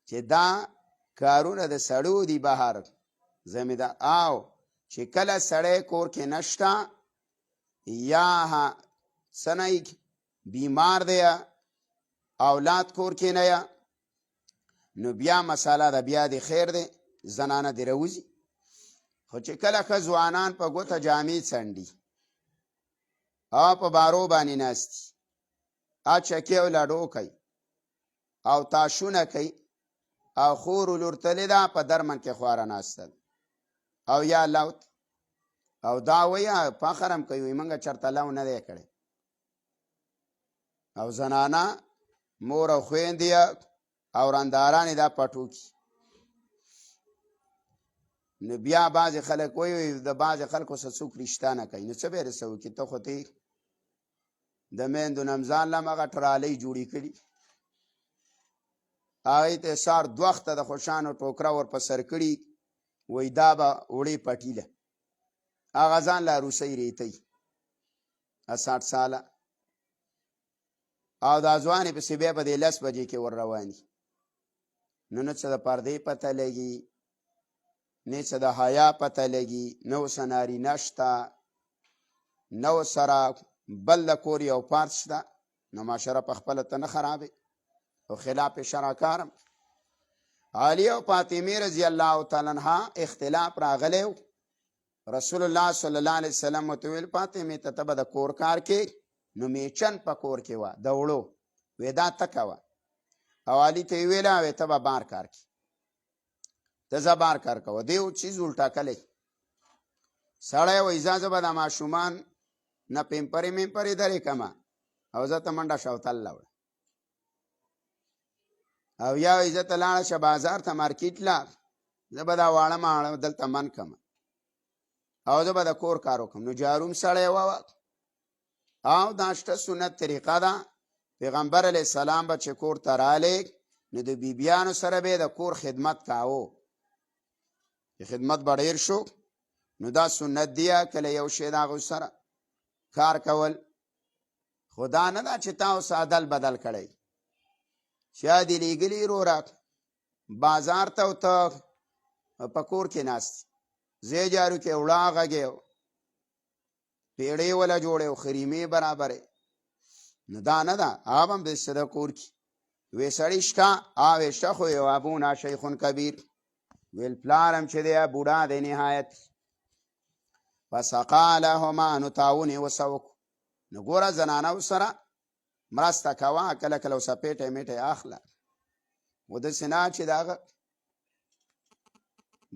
چې دا کارونه د سړو دي بهر زمیندار، او چې کله سړی کور کې نشته یا څه بیمار دی اولاد کور کې نه، نو بیا مساله ده، بیا دی خیر دی زنانه دی راوځي. خو چې کله ښه ځوانان په ګوته جامې څنډي او په بارو باندې ناستي، چکې او لاډو کوي، او تاشونه کوي او خور لور تلې ده په درمن کې خواره ناسته او یا لوت او دا وایي فخر هم کوي موږ چېرته لو نه دی کړی او زنانه مور او خویندې او رندارانې دا پټوکي. نو بیا بعضې خلک وایي د بعضې خلکو څه څوک رشته نه کوي نو څه به یې رسه وکړي ته خو ته د میندو نمځان له همغه ټرالۍ جوړې کړي هغې ته سار 2 وخته د خوشانو ټوکره ور په سر کړي وایي دا به وړې پټیله هغه ځان له روسۍ ریتۍ 60 ساله او دا ځوانې پسې بیا په دې 10 بجې کې ور رواني نو نه څه د پردې پته لګي نه څه د حیا پته لګي نه ورسه نارینه شته نه ورسره بل د کور یو پارت شته نو معاشره په خپله ته نه خرابې او خلاف شرع کارم. علي او فاطمې رضی الله تعالی عنها اختلاف راغلی رسول الله صلی الله علیه وسلم ورته ویل فاطمې ته ته به د کور کار کې نو میچن په کور کې وه د وړو وې دا ته کوه او علي ته یې ویله وې ته به بار کار کې ته زه بار کار کوه دې یو چیز الټاکلی سړی وایي زه به د ماشومان نه پیمپرې میمپرې درې کمه او زه ته منډه شوتل لاړه او یا وایي زه ته لاړه شه بازار ته مارکیټ لا زه به دا واړه ماړه دلته من کمه او زه به د کور کار وکړم نو جاروم سړی ووه او دا شته سنت طریقه ده پیغمبر علیه السلام به چې کور ته رالی نو د بیبیانو سره به د کور خدمت کاوه چې خدمت به ډېر شو نو دا سنت دی کله یو شی د هغوی سره کار کول خو دا نه ده چې تا اوس عدل بدل کړی چا دې لیږلي وروره بازار ته او ته په کور کې ناست زی جارو کې وړه غږې پیړې وله جوړې او خریمې برابرې نو دا نه ده هغه هم داسې د کور کې وې سړي شته وې شته خو یو ابونا شیخون کبیر ویل پلار هم چې دی بوډا دی نهایت فسقا لهما نو تاون یې وسه وکړو نو ګوره زنانو سره مرسته کوه کله کله ورسه پیټی میټی اخله و داسې نه چې د هغه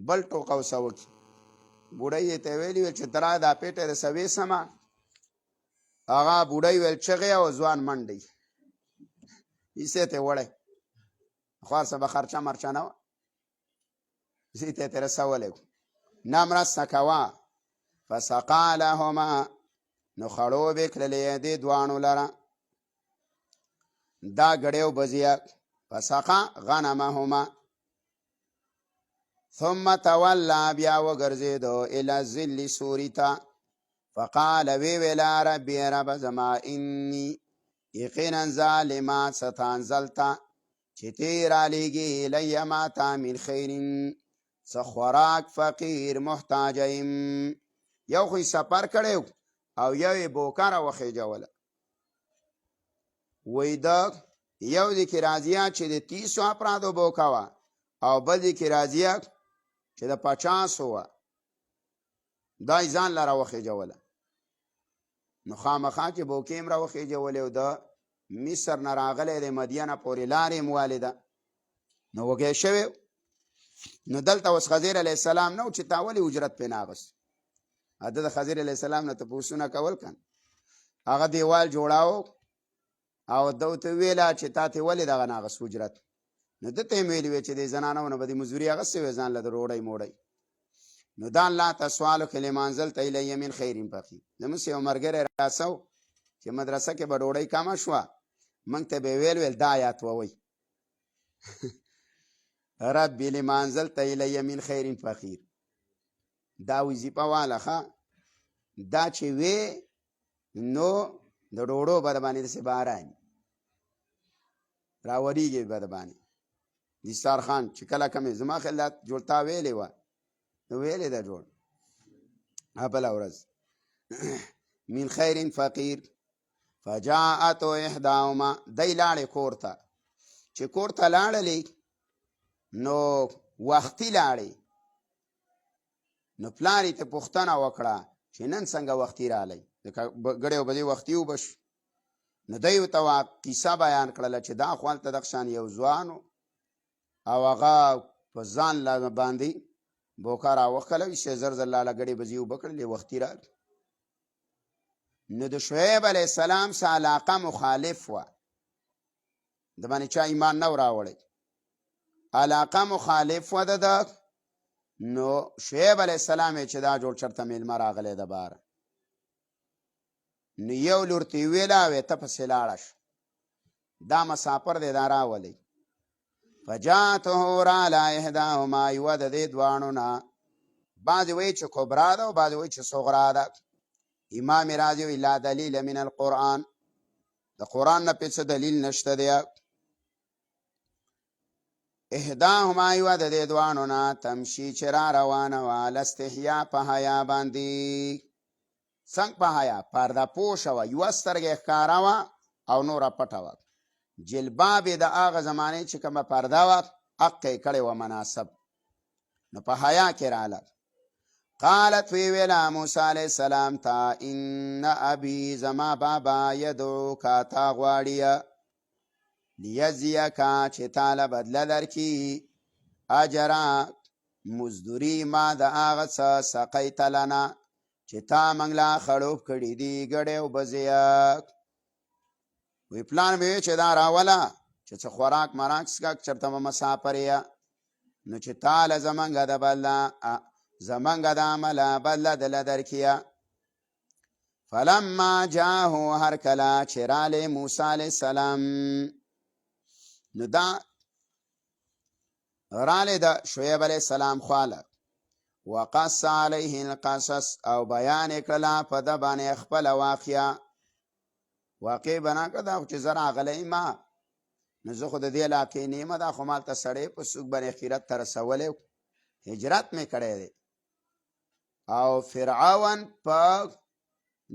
بل ټوقه ورسه وکړي بوډۍ یې ته ویلي ویل چې ترا دا پیټی رسه ویسمه هغه بوډۍ ویل چغې او ځوان منډی ایسې ته وړی خوار څه به خرچه مرچه نه وه زی ته یې ترې رسولی نه مرسته کوه فسقا لهما نو خړو به کړلې دې دواړو لره دا ګړیو بزیه فسقا غنمهما ثم تولی بیا وګرځېدو الی الظل سوري ته فقال وی ویلا ربی رب زما انی یقینا ظالما ستانزلتا چې تی رالیږي الی ماته من خیر څه خوراک فقیر محتاج یم یو خو یې سفر کړی او یو یې بوکاره وخېجوله وی د یو د کې راځیه چې د 30 افرادو بوکه وه او بل د کې راځیه چې د 50 وه دا یې ځان له راوخېجوله نو خامخا چې بوکې هم راوخېجولې او د مصر نه راغلی د مدینه پورې لارې هم والده نو وږی شوی نو دلته اوس خضر علیه السلام نه و چې تا ولې اجرت پې نه اخیست ده د خضر علیه السلام نه تپوسونه کول کن هغه دیوال جوړاو او ده ورته ویله چې تا ته ولې دغه نه اخیست اجرت نو ده ته یې ویلي وی چې د زنانو نه به د مزدوري اخیستې وی ځان له د روډۍ موډۍ نو دا الله ته سوالک لمانځلته الی من خیر فقیر زموږ یو ملګری راسو چې مدرسه کې به ډوډۍ کمه شوه موږ ته به ویل دا آیات ووایي ربي لمانځلته الی من خیر فقیر دا وظیفه واله ښه دا چې وی نو د ډوډو به د باندې داسې باران راوریږي به د باندې دسترخوان چې کله کمې زما خیال جوړ تا ویلې وه نو ویلې ده جوړ بله ورځ من خیر فقیر فجاءتو احداهما دی لاړې کور ته چې کور ته لاړلې نو وختي لاړې نو پلار یې ته پوښتنه وکړه چې نن څنګه وختي رالی ځکه ګړی به دې وختي وبه شو نو دی ورته کیسه بیان کړله چې دا خو هلته دغه شان یو ځوان او هغه په ځان باندې بوکا راوښکله وي چې زر زر لاله ګډې به زه اوبه کړلې وختي راغی. نو د شعیب علیه السلام سه علاقه مخالف وه، د باندې چا ایمان نه و راوړی، علاقه مخالف وه ده. نو شعیب علیه السلام یې چې دا جوړ چرته میلمه راغلی د باره، نو یو لور ته یې ویله وی ته پسې لاړه شه، دا مسافر دی دا راولی. فجاته راله احداهما، یوه د دې دواړو نه، بعضې وایي چې کبرا ده او بعضې وایي چې صغرا ده. امام رازي وایي لا دلیل من القرآن، د قرآن نه پې څه دلیل نشته دی. احداهما، یوه د دې دواړو نه، تمشي چې را روانه وه، علی استحیا، په حیا باندې. څنګه په حیا؟ پرده پوشه وه، یوه سترګه ښکاره وه او نوره پټه وه. جلباب یې د هغه زمانې چې کومه پرده وه حق یې کړې وه مناسب، نو په حیا کې راله. قالت وی ویله موسی علیه السلام ته ان ابي، زما بابا، یدعوکا تا غواړي، لیجزیکا، چې تاله بدله درکړي، اجره، مزدوري، ما د هغه څه سقیت لنا، چې تا موږ لا خړوب کړي دي ګډې او بزې. وی پلان مې وی چې دا راوله چې څه خوراک مراک څښاک، چېرته به مسافر یې، نو چې تاله زمونږ د بدله، زمونږ د عمله بدله دله درکړي. فلما جاءه، هر کله چې رالی موسی علیه السلام، نو دا رالی د شعیب علیه السلام خواله، وقص علیه القصص، او بیان یې کړله په ده باندې خپله واقعه. واقع بنا کړه دا خو چې زه راغلی ما، نو زه خو د دې علاقې نه یم، دا خو مالته سړی په سوک باندې خیرت ته رسولی، هجرت مې کړی دی. او فرعون په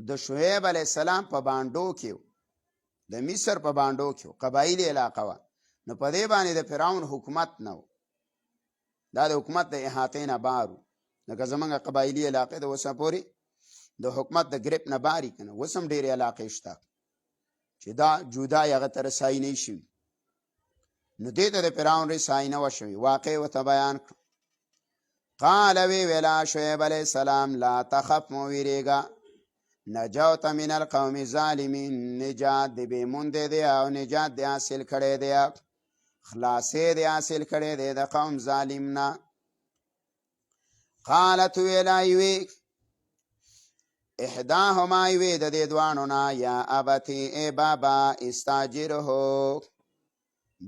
د شعیب علیه السلام په بانډو کې و، د مصر په بانډو کې و، قبایلي علاقه وه، نو په دې باندې د فرعون حکومت نه و، دا د حکومت د احاطې نه بار و. لکه زمونږ قبایلي علاقې د اوسه پورې د حکومت د ګریپ نه باري که نه، اوس هم ډېرې علاقې شته چې دا جدای هغه ته رسایي نه شوي، نو دې ته د فرعون رسایي نه وه شوې. واقع ورته بیان کړه. قال وی ویلا شعیب علیه السلام لا تخف، مو ویرېږه، نجوت من القوم الظالمین، نجات دې بېموندې دی او نجات دې حاصل کړی دی، خلاصې دې حاصل کړی دی د قوم ظالم نه. قالت ویلا یوی احداهما، یوی د دې دواړو نه، یا ابتی، ای بابا، استاجره،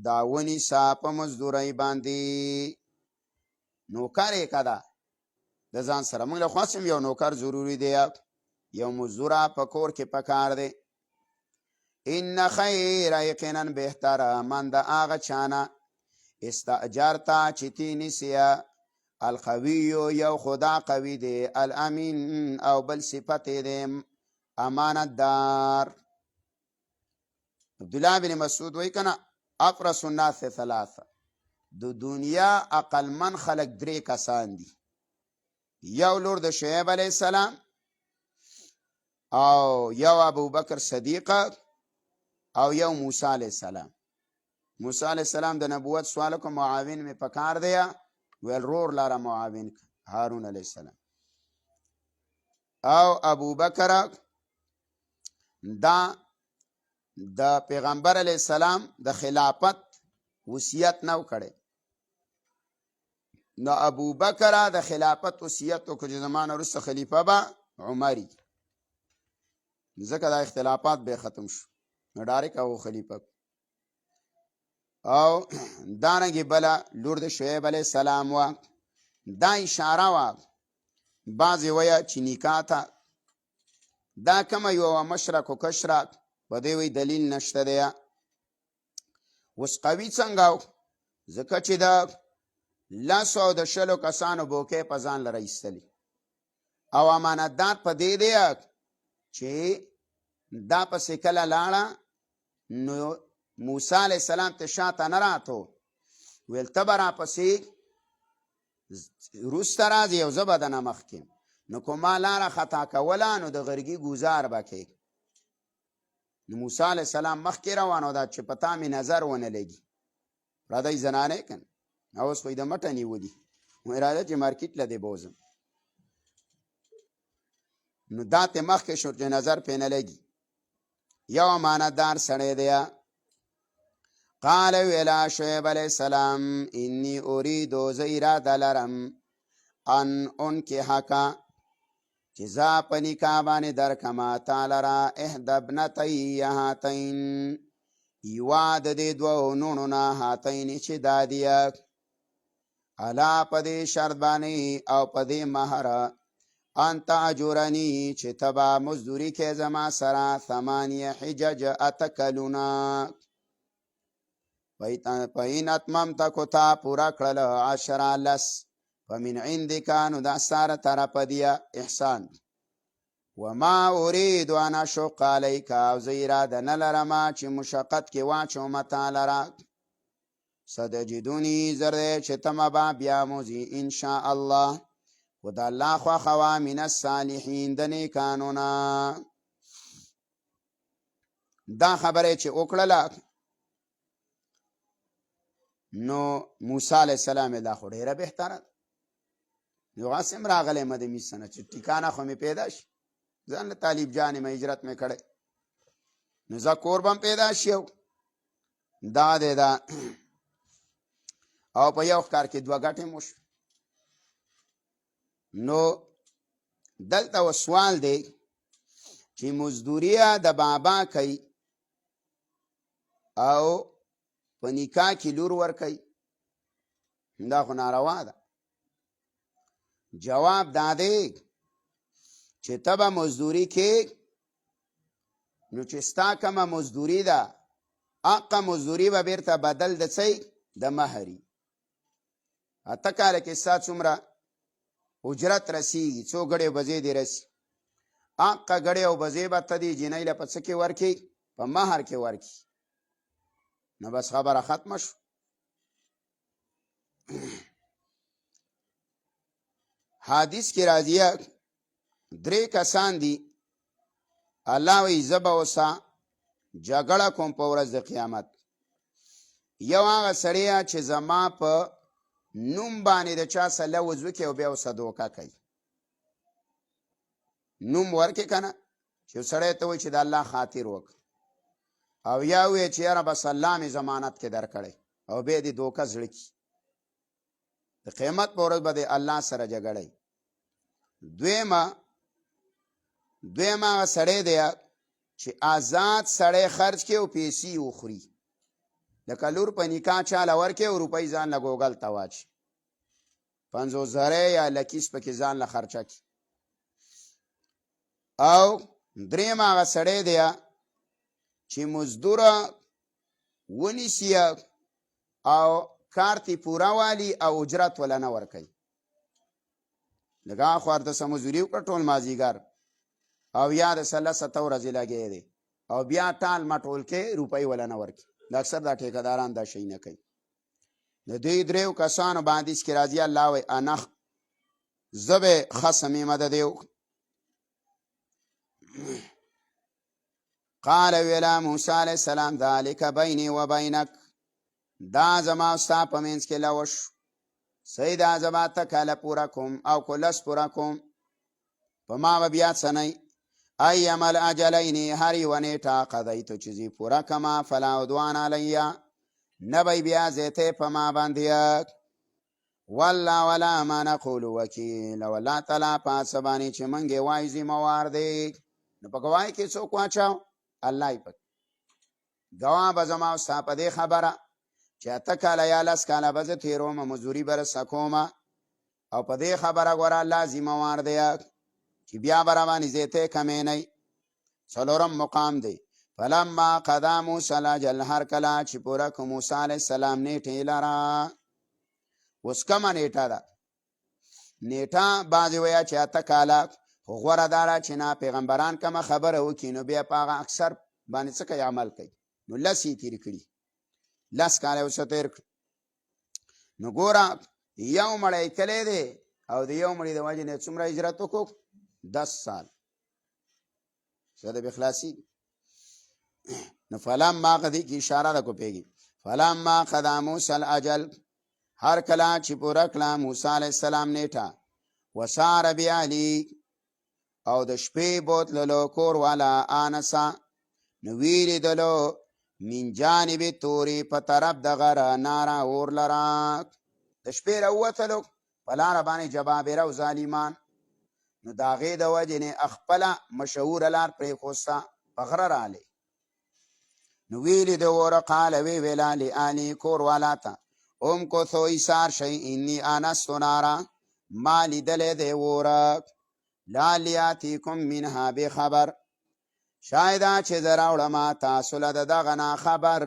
دا ونیسه په مزدورۍ باندې، نوکر یې که ده د ځان سره، موږ له خوا یو نوکر ضروري دی، یو مزدوره په کور کې پکار دی. ان خیر، یقینا بهتره، من د هغه چانه، استاجرته چې تی نیسیه، القوی، یو خدا قوی دی، الامین، او بل صفت دی امانتدار. عبدالله بن مسعود وی کنه افرس الناس ثلاثه، د دنیا عقلمن خلق درې کسان دي، یو لور د شعیب علیه السلام، او یو ابوبکر صدیق، او یو موسی علیه السلام. موسی علیه السلام د نبوت سوال کو معاون می پکار دیا، ویل رور لاره معاون هارون علیه السلام. او ابوبکر دا د پیغمبر علیه السلام د خلافت وصیت نو کړي، نو ابوبکر د خلافت وصیت وکړي چې زمانه وروسته خلیفه به عمري، ځکه دا اختلافات به ختم شو، نو ډایرکټ او خلیفه. او دارنګې بله لور د شعیب علیه السلام وه، دا اشاره وه بعضې ویه چې نکاح ته، دا کومه یوه مشرک و کشرک، په دې وی دلیل نشته دی. اوس قوي څنګه؟ ځکه چې د 10 او د 20 کسانو بوکې په ځان لره ایستلي، او امانتدار په دې دی چې دا پسې کله لاړه، نو موسی علیه السلام ته شاته نه راتو، ویل ته به راپسې وروسته راځې او زه به دنه مخکې، نو که ما لاره خطا کوله نو د غرګي ګزار به کې، نو موسی علیه السلام مخکې روان و دا چې په تا مې نظر ونه لګي پردی زنانې کن اوس خو یې د مټه نیولي نو اراده چې مارکیټ له دې بوزم نو دا ته مخکې شو چې نظر پې نه لګي یو امانتدار سړی دی قال ویلا شعیب علیه السلام انی اریدو زه اراده لرم ان انکحک چې زه په نکاح باندې درکمه تا لره احدی ابنتی هاتین یوه د دې دوو نوڼو نه هاتین چې دا دیه الا په دې شرط باندې او په دې مهر ان تاجرنی چې ته به مزدوري کې زما سره 8 حجج 8 کلونه فإن اتممت کو تا پورا کړل 10 لس فمن عندك نو دا ساره طرف دی احسان وما اريد ان اشق عليك او زیرا د نلرما چې مشقت کې واچوم تعالی را ستجدوني زر چې تم با بیا موزي ان شاء الله و دا الله خوا خوا من الصالحین د نیکانونا دا خبره چې وکړله نو موسی علیه السلام دا خو ډیره بهتره یو قاسم راغلی مده میسنه چې ټیکانه خو مې پیدا شي ځان له طالب جانې مې هجرت مې کړی نو زه کور به پیدا شي دا دی دا او په یو ښکار کې 2 ګټې مو شو نو دلته و سوال دی چې مزدوریه د بابا کوي او په نکاح کې لور ورکوي دا خو ناروا ده جواب دا دی چې ته به مزدوري کې نو چې ستا کومه مزدوري ده هغه مزدوري به بیرته بدل د څه د مهري 8 کاله کې ستا څومره اجرت رسیږي څو ګړې او بجې دې رسي هغه ګړې او بجې به ته دې جینۍ له په څه کې ورکړي په مهر کې ورکړي نو بس خبره ختمه شو حدیث کې راځي 3 کسان دي الله وی زه به اوسه جګړه کوم په ورځ د قیامت یو هغه سړی چې زما په نوم باندې د چا سره لوز وکړي او بیا ورسره دوکه کوي نوم ورکړي که نه چې سړی ته وایي چې د الله خاطر وکړه او یا وایي چې یاره بس الله مې ضمانت کې درکړی او بیا دې دوکه زړه کړي د قیامت په ورځ به د الله سره جګړی دویمه هغه سړی دی چې آزاد سړی خرج کړي او پیسې وخوري لکه لور په نکاح چاله ورکړي او روپۍ ځان له ګوګل ته واچي 50,000 یا لکیس پکې ځان له خرچه کړي او درېیم هغه سړی دی چې مزدوره ونیسي او کار تی پوره والی او اجرت ولا نه ورکوي لکه خو ورته څه مزدوري وکړه ټول مازدیګر او یا د 17 ورځې لګی دی او بیا ټال مټول کې روپۍ ولا نه ورکوي د اکثر دا ټیکهداران دا شی نه کوي د دې 3 کسانو باندې چې راځي الله وی انا زبه خصمې مدد یو قال ویلا موسی علیہ السلام ذالک بیني و بینک دا زما ستا په منځ کې لوش سیدا زما ته کاله پورا کوم او کلس پورا کوم په ما به بیا څه نه ایم الاجلین هر یو نیټه قضیتو چې زی پورا کما فلا عدوان علی نبی بیا زیته په ما باندې والله ولا ما نقول وکیل والله تعالی پاس باندې چې منګه وای ذمہوار دی نو په گواهی کې څوک واچاو الله یې پک گواه به زما ستا په دې خبره چې 8 کاله یا 10 کاله به زه تېروم مزدوري به رسه کومه او په دې خبره ګوره الله ذمہوار دی چې بیا به روانې زیتی کمې نه 4م مقام دی فلما قضا موسی الاجل هر کله چې پوره کړ موسی علیه السلام نیټې لره اوس کومه نیټه ده نیټه بعضې وایه چې 8 کاله خو غوره داره چې نه پیغمبران کومه خبره وکړي نو بیا په هغه اکثر باندې څه کوي عمل کوي نو 10 یې تېر کړي 10 کاله اوسه تېر کړي نو ګوره یو مړی کلی دی او د یو مړي د وجې نه څومره هجرت وکړو 10 سال څه د بخلاصي نو فلما قضی کی اشاره ده کو پیږي فلما قضا موسی الاجل هر کله چې پوره کړه موسی علیه السلام نیټه وسار بیالی او د شپې بوتللو کور والا آنسا نو ویلیدلو من جانب توري په طرف د غره ناره اور لره د شپې راووتلو په لاره باندې جبابره او ظالمان نو د هغې د وجې نه خپله مشهوره لار پرېښوسته په غره رالی نو ویلی د وره قاله وی ویله لآلي کور والا ته امکثو ایثار شئ انی آنستو نارا ما لیدلی دی وره لعلی آتیکم منها بخبر شایده چې زه راوړمه تاسو له د دغه نه خبر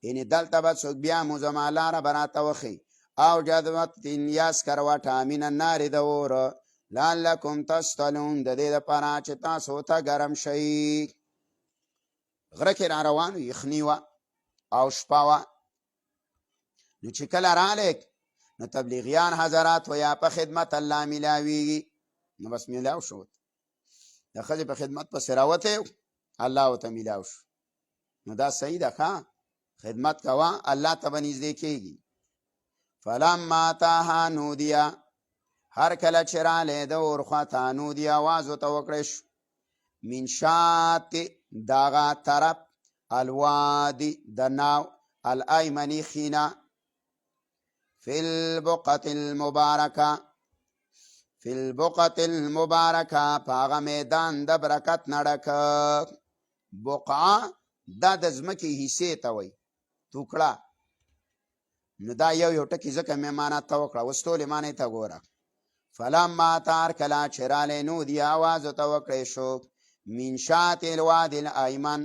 یعنې دلته به څوک بیا مو زما لاره به راته وښي او جذبت یسکروټه من النار د وره لعلکم تسطلون د دې دپاره چې تاسو ته ګرم شئ غره کې را روانو یخني وه او شپه وه نو چې کله رالی نو تبلیغیان حضرات و یا په خدمت الله میلاویږي نو بس میلاو شو د ښځې په خدمت پسې راوتی الله ورته میلاو شو نو دا صحیح ده ښه خدمت کوه الله ته به نږدې کېږي فلما اتاها نودیه هر کله چې رالی د اور خواته نودیه آواز ورته وکړی شو من شات دغه طرف الوادي د ناو الایمني خینه فی البقعة المبارکه په هغه میدان د برکت نه ډکه بقعه دا د ځمکې حصې ته وایي توکړه نو دا یو ټکي ځکه مې معنا ته وکړه اوس ټولې معنی ته ګوره فلما تار کله چې رالی نودي آواز ورته وکړی شو من شات الوادي الایمن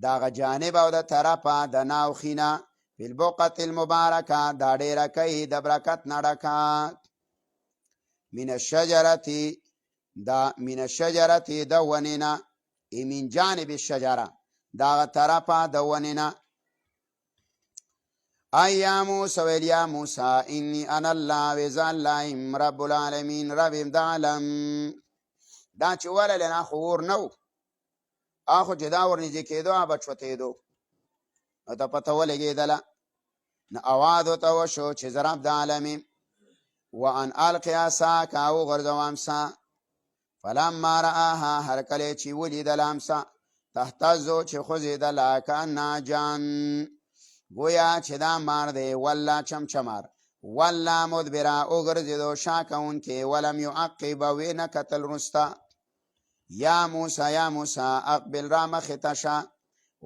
د هغه جانب او د طرفه د ناو خینه فی البقعة المبارکه دا ډېره کوي د برکت نه ډکه من الشجرة د ونې نه من جانب الشجره د هغه طرفه د ونې نه یا موسی ویل یا موسی انی انا الله وز الله رب العالمین رب د عالم دا چې وللی نه خو اور نه و خو چې دا ورنږدې کېدو به چوتېدو نو ته پته ولګېدله نو اواز ورته وشو چې زه رب د عالم یم وان القی عصاک او غورځوه امسا فلما رآها هر کله چې ولیدله امسا تهتزو چې خوځېدله کانها جان گویا چې دا مار دی ولا چمچمار ولا مدبره وګرځېدو شا کوونکې ولم یعقب ویې نه کتل وروسته یا موسی اقبل را مخې ته شه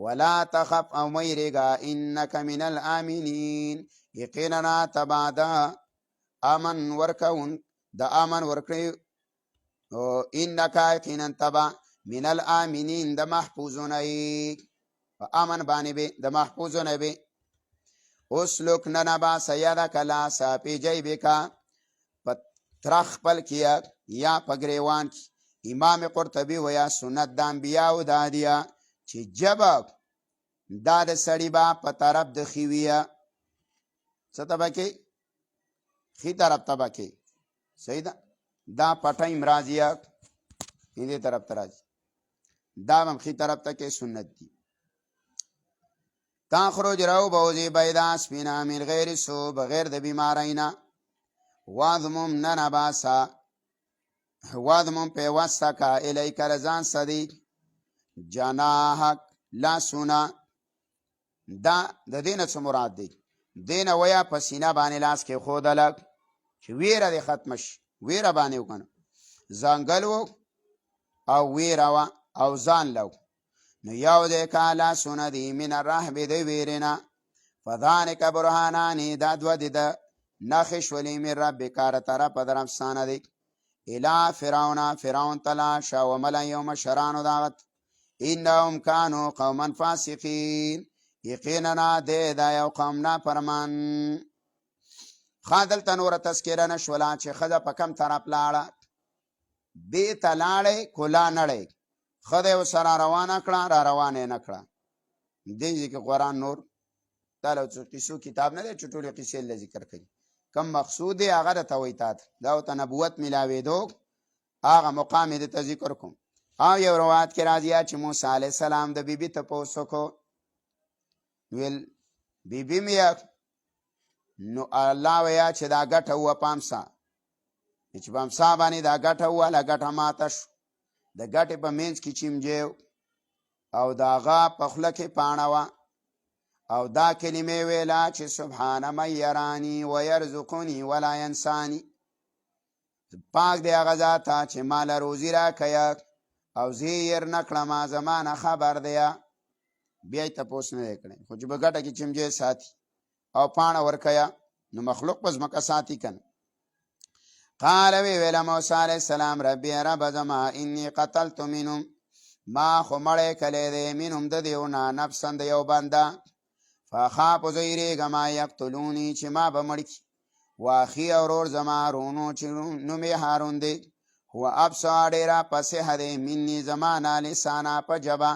ولا تخف او مه یېرېږه انک من الامنین یقینا ته به د امن ورکون د امن ورکړې انک یقینا ته به من الامنین د محفوظونه یې په امن باندې به د محفوظونه به اسلک ننبا سیدک لاسا پی جیبکا په ترخ خپل کیا یا په ګریوان کې امام قرطبي ویا سنت د انبیاو دا دیا چې جبه دا د سړي با په طرف د خویه څه ته به کې ښي طرف ته به کې صحیح ده دا پټۍ مرازیه دې طرف ته راځي دا هم ښي طرف ته کې سنت دي تخرج رو بوزی بیدا سپینا من غیر سو بغیر د بیمارینا وادمم ننباسا وادمم پیوستا کا الیک رزان صدی جناحک لاسونا دا د دینه څه مراد دی دینه ویا پسینه باندې لاس کې خودلک چې ویره د ختمش ویره باندې وکنه زنګلو او ویره او ځان لو نو یو د کالا سونه دی من الرهب د ویرنا فذانک برهانانی دا دو د نخش ولی من رب کار طرف درمسانه دی الی فرعون تلا شاو ملا یوم شرانو داغت انهم کانوا قوما فاسقین یقینا دا یو قوم نا فرمان خادل تنور تذکره نشولا چې خزه په کم طرف لاړه به تلاړې کولا نړې خدای و سره روانه کړه را روانه نه کړه دې کې قرآن نور تعالی قصو کتاب نه دی چې ټولې قصې له ذکر کوي کم مقصود دی هغه ته وایي تا دا ته نبوت ملاوي دو هغه مقام دې ته ذکر کوم او یو روایت کې راځي چې موسی علیه السلام د بیبي تپوس وکړو ویل بیبي مې نو الله ویا چې دا ګټه وه پامسا چې پامسا باندې دا ګټه وه ګټه ماته شو د ګټې په منځ کې چمجی او د هغه په خوله کې پاڼه وه او دا کلمې ویله چې سبحان من یرانی ویرزقنی ولا ینسانی پاک دی هغه ذاته چې ماله روزي راکوي او زه یې هېر نه کړم زما نه خبر دی بیا یې تپوس نه دی کړی خو چې په ګټه کې چمجی ساتي او پاڼه ورکوي نو مخلوق په ځمکه ساتي که نه قال ویله موسی علیه السلام ربي رب زما انی قتلت منهم ما خو مړی کلی دی منهم د دیو نه نفسا د یو بنده فخاف زه یېرېږم یقتلوني چې ما به مړ کي واخي ورور زما هارونو چې نوم یې هارون دی هو ابصر ډېره فصیحه دی مني زما نه لسانه په ژبه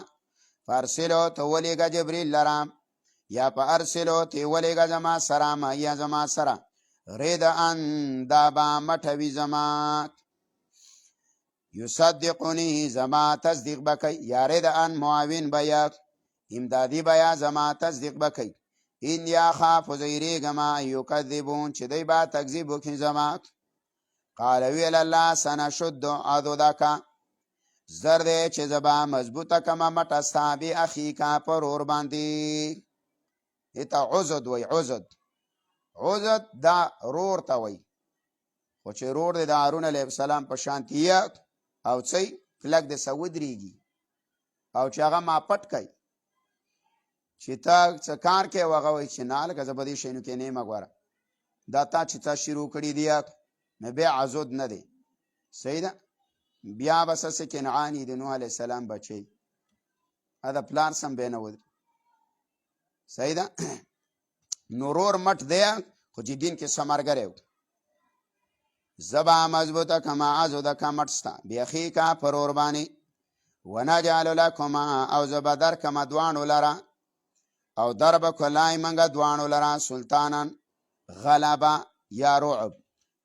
فارسلو ته ولېږه جبریل لره یا په ارسلو ته ولېږه زما سره یا زما سره رید ان دا به مټوي زما یصدقونی زما تصدیق بکی یا رید ان معاون بیا امدادی بیا زما تصدیق بکی این یا خاف زیریږم یکذبون چې دی به تکذیب وکړي زما قال ویل الله سنشد عضدک زر دی چې زه به مضبوطه کمه مټه ستا باخیکه په ورور باندې ایته عضد وی عضد دا رور ته وی خو چې رور دی د هارون علیه السلام په شانتي او څه کلک د سه ودرېږي او چې هغه ما پټ کوي چې تا څه کار کې هغه وایي چې نه لکه زه په دې شیانو کې نه یم ګوره دا تا چې تا شروع کړي دي نو بیا عضد نه دی صحیح ده بیا به څه کنعاني د نوح علیه السلام بچی دا پلان سم بیا نه ودري صحیح ده نو رور مټ دی خو چې دین کې ثمرګری و زه به مضبوطه کما عضدک مټ ستا بیخیکه پر ور باندې ونجعل لکما او زه به درکمه دواړو لره او درب کلای منگا دوانو لرا سلطانا غلبا یا رعب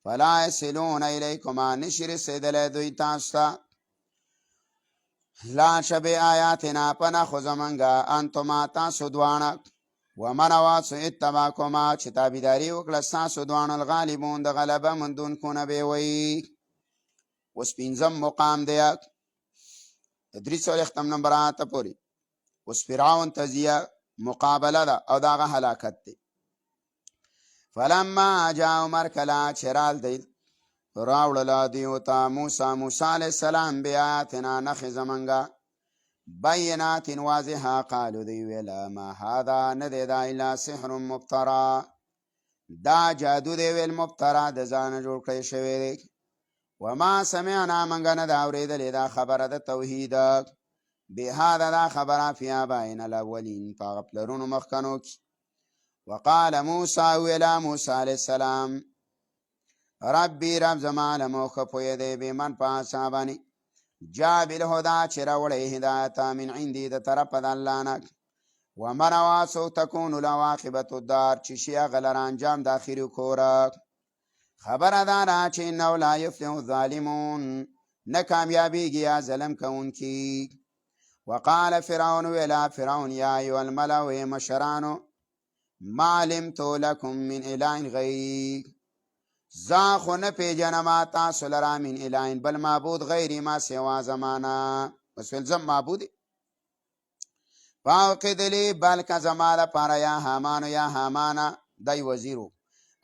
فلا یصلون الیکما نشر سیدل دوی تاستا لا شبی آیاتنا پنا خوزمنگا انتما تاسو دوانا ومن واسو اتباکما چه تابیداری وکلستاسو دوان الغالبون ده غلبا مندون کونه بیوی وس پینزم مقام دیا تدریس و اختم نمبرات پوری وس فرعون تزیه مقابله ده او داغه هلاکت دی فلما جاء مرکلا چرال دی راوړله دیو ته موسی علیه السلام بیاتنا نخې زمنګه بینات واضحه قالو دی ویله ما هذا نه دی دا الا سحر مبترا دا جادو دی ویل مبترا د ځانه جوړ کړی شوی دی وما سمعنا منګه نه دا اورېدلې دا خبره د توحید بهذا دا خبره فی آبائنا الاولین پاغه پلرونو مخکنو کی وقال موسی ویلا موسی علیه السلام ربی رب زما لموخه پوی دی بمن پاسا باندې جا بالهدى چې راوړی هدایت من عندي د طرفه د الله نه ومن واسو تکون له عاقبة الدار چې شي هغه لره انجام د اخري کوره خبره دا ده چې انه لا یفلح الظالمون نه کامیابیږي ظلم کوونکي وقال فرعون ویلا فرعون یا ایها الملأ مشرانو ما علمت لکم من اله غیری زا خو نه پیژنم تاسو لره من اله بل معبود غیری ما سوا زمانه بس ولزم معبودی فاوقد لی بلک زما لپاره یا حامانو یا حامانه دی وزیرو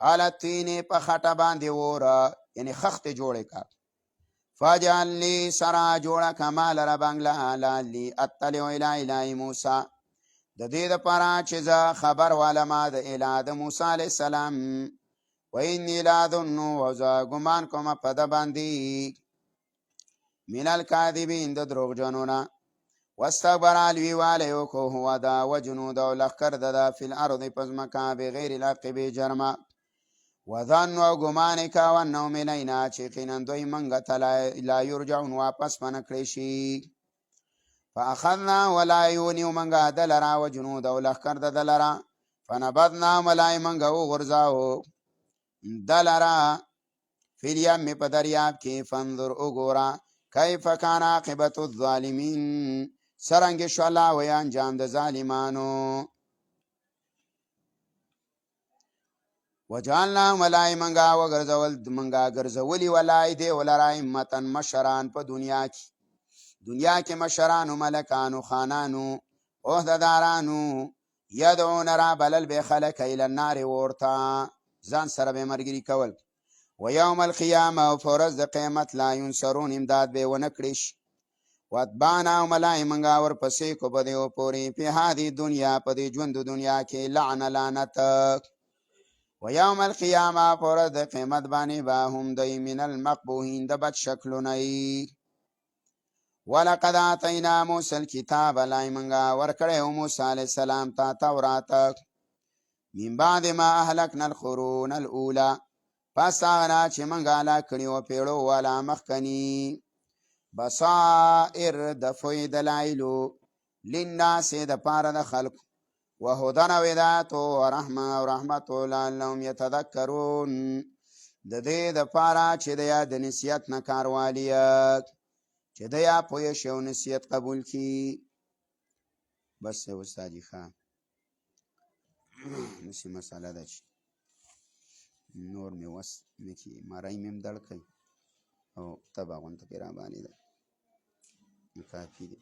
علتینې په خټه باندې وره یعنی خخت جوړې کا فجعل لی سرا جوړه کما لره بنګله لالی اطلع الی اله موسی د دې دپاره چې زه خبر والما د اله د موسی علیه السلام و انی لاظنو او زه ګمان کومه په ده باندې من الکاذبین د دروغجنو نه واستكبر لوی والی وکړو هو دا وجنود او لښکر د ده فی الارض په ځمکه بغیر الحق بې جرمه وظن او ګمان کاوه انهم الینا چې یقینا دوی منګه ته لا یرجعون واپس به نه کړی شي فاخذنا ولا یونیو منګه ده لره وجنود او لښکر د ده لره فنبذنا ملای منګه وغورځاو ده لره فی الیم په دریاب کې فانظر وګوره کیف کان عاقبت الظالمین سرنګ شو الله وی انجام د ظالمانو وجعلنا ملای منګه وګرځول منګه ګرځولی ولای دی ولرای متن مشران په دنیا کې مشرانو ملکانو خانانو عہدهدارانو یدعون را بلل به خلک الی النار ورتا ځان سره به مرګري کول و یوم القیامه فرض د قیامت لا ينصرون امداد به ونه کړیش واتبانا ملای منګه ور پسې کو بده او پوری په هادي دنیا په دې ژوند دنیا کې لعنت و یوم القیامه فرض د قیامت باندې با هم د من المقبوهین د بد شکلونه ولقد آتینا موسی الكتاب لای منګه ورکړی موسی علیه السلام ته تورات من بعد ما اهلکنا القرون الاولى پس هغه چې منګه هلاک کړي وو پیړو والا مخکني بصائر د فوی دلایلو للناس د پاره د خلق وهدن و هدایت و رحمه و رحمت لعلهم یتذکرون د دې د پاره چې د یاد نصیحت نه کاروالیه چې د یا پوه شو نصیحت قبول کی بس استادی خان نسی مساله ده چې نور می وس نکی مارای میم دړ کوي او تبا غونته کې را باندې ده کافی دی